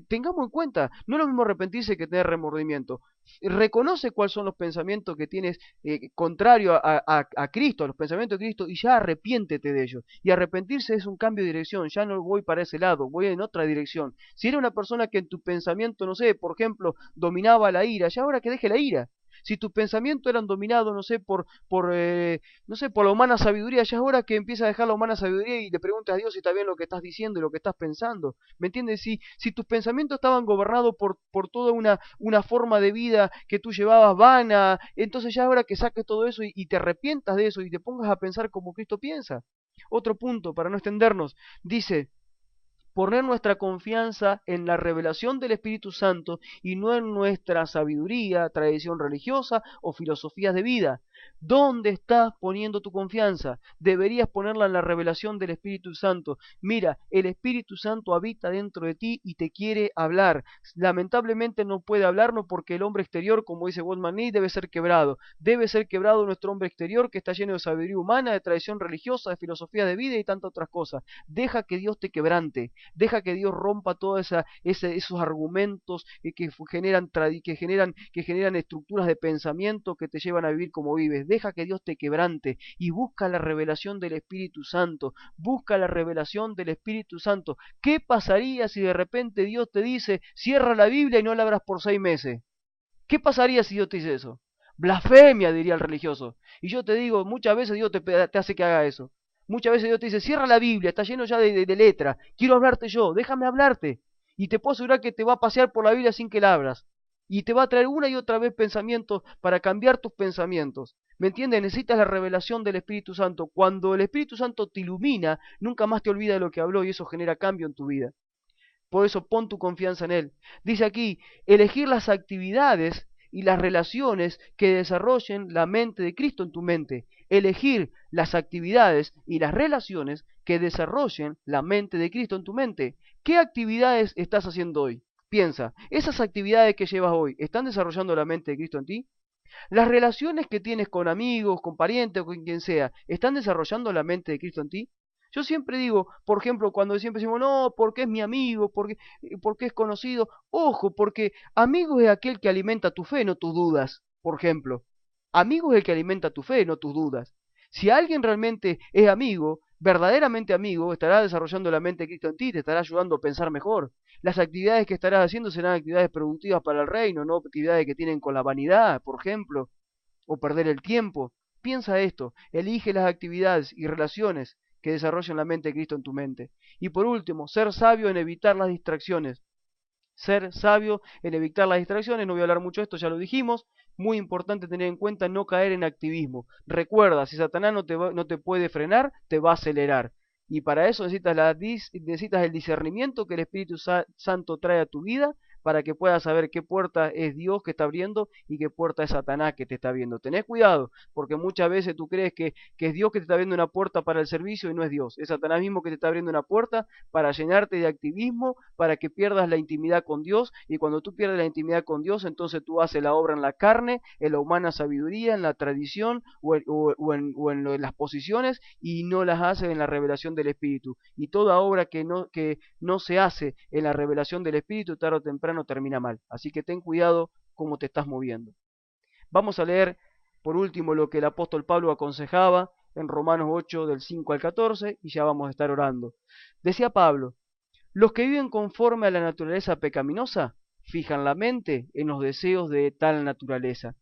tengamos en cuenta, no es lo mismo arrepentirse que tener remordimiento. Reconoce cuáles son los pensamientos que tienes contrario a Cristo, a los pensamientos de Cristo, y ya arrepiéntete de ellos. Y arrepentirse es un cambio de dirección, ya no voy para ese lado, voy en otra dirección. Si eres una persona que en tu pensamiento, no sé, por ejemplo, dominaba la ira, ya ahora que deje la ira. Si tus pensamientos eran dominados, no sé, no sé, por la humana sabiduría, ya es hora que empiezas a dejar la humana sabiduría y le preguntes a Dios si está bien lo que estás diciendo y lo que estás pensando. ¿Me entiendes? Si tus pensamientos estaban gobernados por toda una forma de vida que tú llevabas vana, entonces ya es hora que saques todo eso y te arrepientas de eso y te pongas a pensar como Cristo piensa. Otro punto, para no extendernos, dice, poner nuestra confianza en la revelación del Espíritu Santo y no en nuestra sabiduría, tradición religiosa o filosofías de vida. ¿Dónde estás poniendo tu confianza? Deberías ponerla en la revelación del Espíritu Santo. Mira, el Espíritu Santo habita dentro de ti y te quiere hablar. Lamentablemente no puede hablarnos porque el hombre exterior, como dice Watchman Nee, debe ser quebrado. Debe ser quebrado nuestro hombre exterior que está lleno de sabiduría humana, de tradición religiosa, de filosofía de vida y tantas otras cosas. Deja que Dios te quebrante. Deja que Dios rompa todos esos argumentos que generan estructuras de pensamiento que te llevan a vivir como vives. Deja que Dios te quebrante y busca la revelación del Espíritu Santo. Busca la revelación del Espíritu Santo. ¿Qué pasaría si de repente Dios te dice, cierra la Biblia y no la abras por 6 meses? ¿Qué pasaría si Dios te dice eso? Blasfemia, diría el religioso. Y yo te digo, muchas veces Dios te hace que haga eso. Muchas veces Dios te dice, cierra la Biblia, está lleno ya de letra. Quiero hablarte yo, déjame hablarte. Y te puedo asegurar que te va a pasear por la Biblia sin que la abras. Y te va a traer una y otra vez pensamientos para cambiar tus pensamientos. ¿Me entiendes? Necesitas la revelación del Espíritu Santo. Cuando el Espíritu Santo te ilumina, nunca más te olvidas de lo que habló y eso genera cambio en tu vida. Por eso pon tu confianza en Él. Dice aquí, elegir las actividades y las relaciones que desarrollen la mente de Cristo en tu mente. Elegir las actividades y las relaciones que desarrollen la mente de Cristo en tu mente. ¿Qué actividades estás haciendo hoy? Piensa, ¿esas actividades que llevas hoy están desarrollando la mente de Cristo en ti? ¿Las relaciones que tienes con amigos, con parientes o con quien sea, están desarrollando la mente de Cristo en ti? Yo siempre digo, por ejemplo, cuando siempre decimos, no, porque es mi amigo, porque es conocido, ojo, porque amigo es aquel que alimenta tu fe, no tus dudas, por ejemplo. Amigo es el que alimenta tu fe, no tus dudas. Si alguien realmente es amigo, verdaderamente amigo, estará desarrollando la mente de Cristo en ti, te estará ayudando a pensar mejor. Las actividades que estarás haciendo serán actividades productivas para el reino, no actividades que tienen con la vanidad, por ejemplo, o perder el tiempo. Piensa esto, elige las actividades y relaciones que desarrollen la mente de Cristo en tu mente. Y por último, ser sabio en evitar las distracciones. Ser sabio en evitar las distracciones, no voy a hablar mucho de esto, ya lo dijimos. Muy importante tener en cuenta no caer en activismo. Recuerda, si Satanás no te puede frenar, te va a acelerar. Y para eso necesitas el discernimiento que el Espíritu Santo trae a tu vida para que puedas saber qué puerta es Dios que está abriendo y qué puerta es Satanás que te está viendo. Tenés cuidado, porque muchas veces tú crees que es Dios que te está abriendo una puerta para el servicio y no es Dios. Es Satanás mismo que te está abriendo una puerta para llenarte de activismo, para que pierdas la intimidad con Dios, y cuando tú pierdes la intimidad con Dios, entonces tú haces la obra en la carne, en la humana sabiduría, en la tradición o en las posiciones, y no las haces en la revelación del Espíritu. Y toda obra que no se hace en la revelación del Espíritu, tarde o temprano termina mal. Así que ten cuidado cómo te estás moviendo. Vamos a leer por último lo que el apóstol Pablo aconsejaba en Romanos 8 del 5 al 14 y ya vamos a estar orando. Decía Pablo: los que viven conforme a la naturaleza pecaminosa fijan la mente en los deseos de tal naturaleza.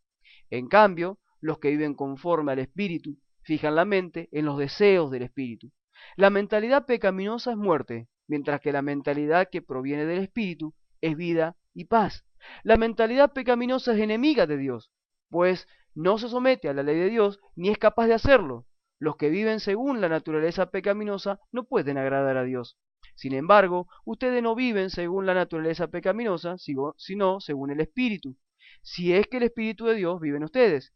En cambio, los que viven conforme al Espíritu fijan la mente en los deseos del Espíritu. La mentalidad pecaminosa es muerte, mientras que la mentalidad que proviene del Espíritu es vida y paz. La mentalidad pecaminosa es enemiga de Dios, pues no se somete a la ley de Dios ni es capaz de hacerlo. Los que viven según la naturaleza pecaminosa no pueden agradar a Dios. Sin embargo, ustedes no viven según la naturaleza pecaminosa, sino según el Espíritu, si es que el Espíritu de Dios vive en ustedes.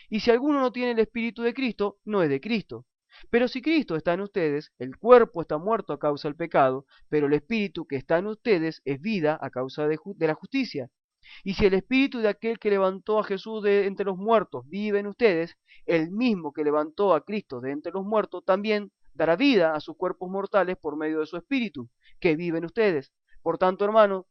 Y si alguno no tiene el Espíritu de Cristo, no es de Cristo. Pero si Cristo está en ustedes, el cuerpo está muerto a causa del pecado, pero el Espíritu que está en ustedes es vida a causa de la justicia. Y si el Espíritu de aquel que levantó a Jesús de entre los muertos vive en ustedes, el mismo que levantó a Cristo de entre los muertos también dará vida a sus cuerpos mortales por medio de su Espíritu, que vive en ustedes. Por tanto, hermanos,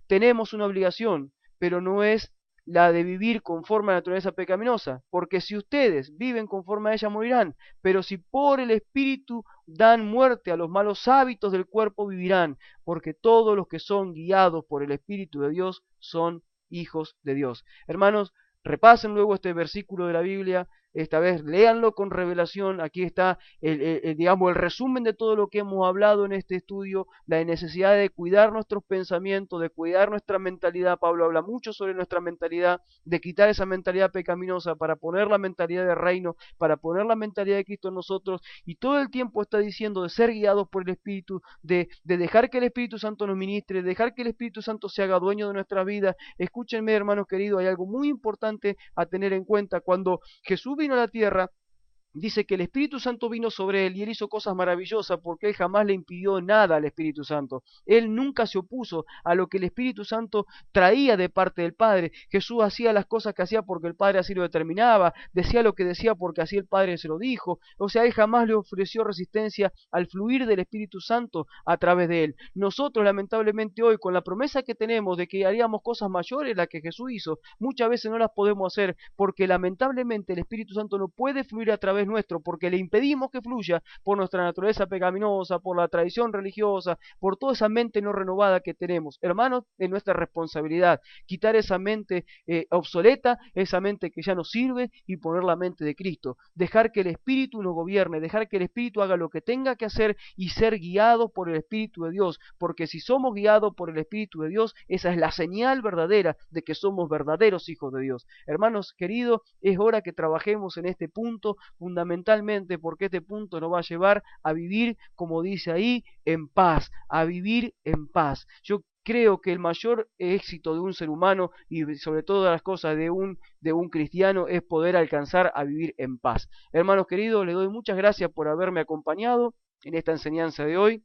tenemos una obligación, pero no es la de vivir conforme a la naturaleza pecaminosa, porque si ustedes viven conforme a ella morirán, pero si por el Espíritu dan muerte a los malos hábitos del cuerpo vivirán, porque todos los que son guiados por el Espíritu de Dios son hijos de Dios. Hermanos, repasen luego este versículo de la Biblia, esta vez léanlo con revelación. Aquí está digamos, el resumen de todo lo que hemos hablado en este estudio, la necesidad de cuidar nuestros pensamientos, de cuidar nuestra mentalidad. Pablo habla mucho sobre nuestra mentalidad, de quitar esa mentalidad pecaminosa para poner la mentalidad de reino, para poner la mentalidad de Cristo en nosotros, y todo el tiempo está diciendo de ser guiados por el Espíritu, de dejar que el Espíritu Santo nos ministre, de dejar que el Espíritu Santo se haga dueño de nuestra vida. Escúchenme, hermanos queridos, hay algo muy importante a tener en cuenta. Cuando Jesús vino a la tierra, dice que el Espíritu Santo vino sobre él y él hizo cosas maravillosas porque él jamás le impidió nada al Espíritu Santo. Él nunca se opuso a lo que el Espíritu Santo traía de parte del Padre. Jesús hacía las cosas que hacía porque el Padre así lo determinaba, decía lo que decía porque así el Padre se lo dijo. O sea, él jamás le ofreció resistencia al fluir del Espíritu Santo a través de él. Nosotros, lamentablemente hoy, con la promesa que tenemos de que haríamos cosas mayores las que Jesús hizo, muchas veces no las podemos hacer porque lamentablemente el Espíritu Santo no puede fluir a través nuestro, porque le impedimos que fluya por nuestra naturaleza pecaminosa, por la tradición religiosa, por toda esa mente no renovada que tenemos. Hermanos, es nuestra responsabilidad quitar esa mente obsoleta, esa mente que ya no sirve, y poner la mente de Cristo. Dejar que el Espíritu nos gobierne, dejar que el Espíritu haga lo que tenga que hacer y ser guiados por el Espíritu de Dios, porque si somos guiados por el Espíritu de Dios, esa es la señal verdadera de que somos verdaderos hijos de Dios. Hermanos queridos, es hora que trabajemos en este punto fundamentalmente, porque este punto nos va a llevar a vivir, como dice ahí, en paz, a vivir en paz. Yo creo que el mayor éxito de un ser humano y sobre todas las cosas de un cristiano es poder alcanzar a vivir en paz. Hermanos queridos, les doy muchas gracias por haberme acompañado en esta enseñanza de hoy.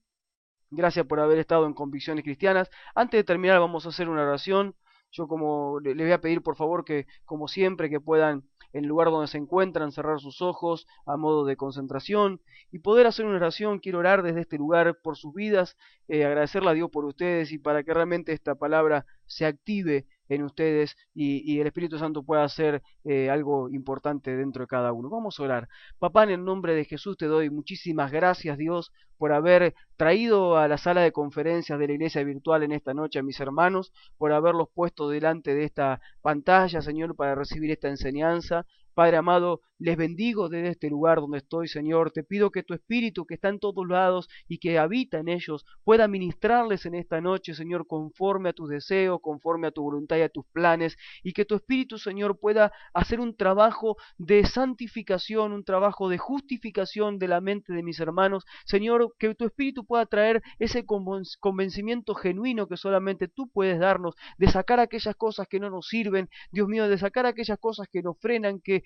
Gracias por haber estado en Convicciones Cristianas. Antes de terminar, vamos a hacer una oración. Yo como les voy a pedir por favor que, como siempre, que puedan, en el lugar donde se encuentran, cerrar sus ojos a modo de concentración y poder hacer una oración. Quiero orar desde este lugar por sus vidas, agradecerle a Dios por ustedes y para que realmente esta palabra se active en ustedes y el Espíritu Santo pueda hacer algo importante dentro de cada uno. Vamos a orar. Papá, en el nombre de Jesús te doy muchísimas gracias, Dios, por haber traído a la sala de conferencias de la iglesia virtual en esta noche a mis hermanos, por haberlos puesto delante de esta pantalla, Señor, para recibir esta enseñanza, Padre amado, les bendigo desde este lugar donde estoy, Señor. Te pido que tu Espíritu, que está en todos lados y que habita en ellos, pueda ministrarles en esta noche, Señor, conforme a tus deseos, conforme a tu voluntad y a tus planes, y que tu Espíritu, Señor, pueda hacer un trabajo de santificación, un trabajo de justificación de la mente de mis hermanos. Señor, que tu Espíritu pueda traer ese convencimiento genuino que solamente tú puedes darnos, de sacar aquellas cosas que no nos sirven, Dios mío, de sacar aquellas cosas que nos frenan, que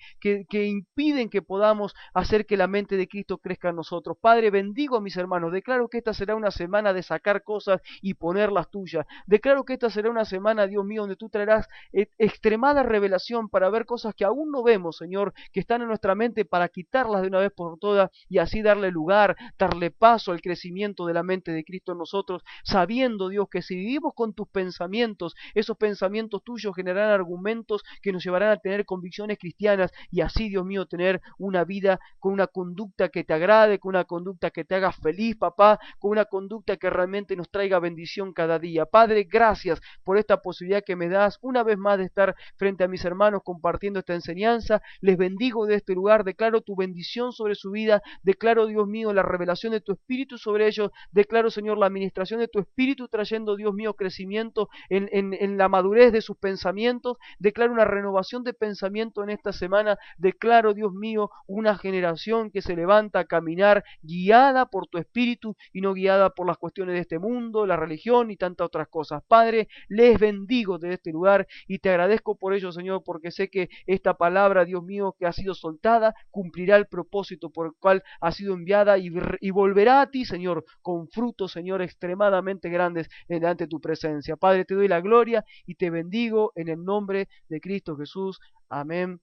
impiden que podamos hacer que la mente de Cristo crezca en nosotros. Padre, bendigo a mis hermanos, declaro que esta será una semana de sacar cosas y ponerlas tuyas. Declaro que esta será una semana, Dios mío, donde tú traerás extremada revelación para ver cosas que aún no vemos, Señor, que están en nuestra mente, para quitarlas de una vez por todas y así darle lugar, darle paso al crecimiento de la mente de Cristo en nosotros, sabiendo, Dios, que si vivimos con tus pensamientos, esos pensamientos tuyos generarán argumentos que nos llevarán a tener convicciones cristianas y así, Dios mío, tener una vida con una conducta que te agrade, con una conducta que te haga feliz, papá, con una conducta que realmente nos traiga bendición cada día. Padre, gracias por esta posibilidad que me das una vez más de estar frente a mis hermanos compartiendo esta enseñanza. Les bendigo de este lugar, declaro tu bendición sobre su vida, declaro, Dios mío, la revelación de tu Espíritu sobre ellos, declaro, Señor, la administración de tu Espíritu trayendo, Dios mío, crecimiento en la madurez de sus pensamientos, declaro una renovación de pensamiento en esta semana, declaro, Dios mío, una generación que se levanta a caminar guiada por tu Espíritu y no guiada por las cuestiones de este mundo, la religión y tantas otras cosas. Padre, les bendigo de este lugar y te agradezco por ello, Señor, porque sé que esta palabra, Dios mío, que ha sido soltada, cumplirá el propósito por el cual ha sido enviada y volverá a ti, Señor, con frutos, Señor, extremadamente grandes delante de tu presencia. Padre, te doy la gloria y te bendigo en el nombre de Cristo Jesús. Amén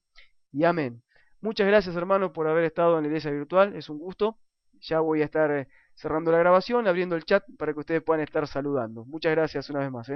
y amén. Muchas gracias, hermano, por haber estado en la iglesia virtual. Es un gusto. Ya voy a estar cerrando la grabación, abriendo el chat para que ustedes puedan estar saludando. Muchas gracias una vez más.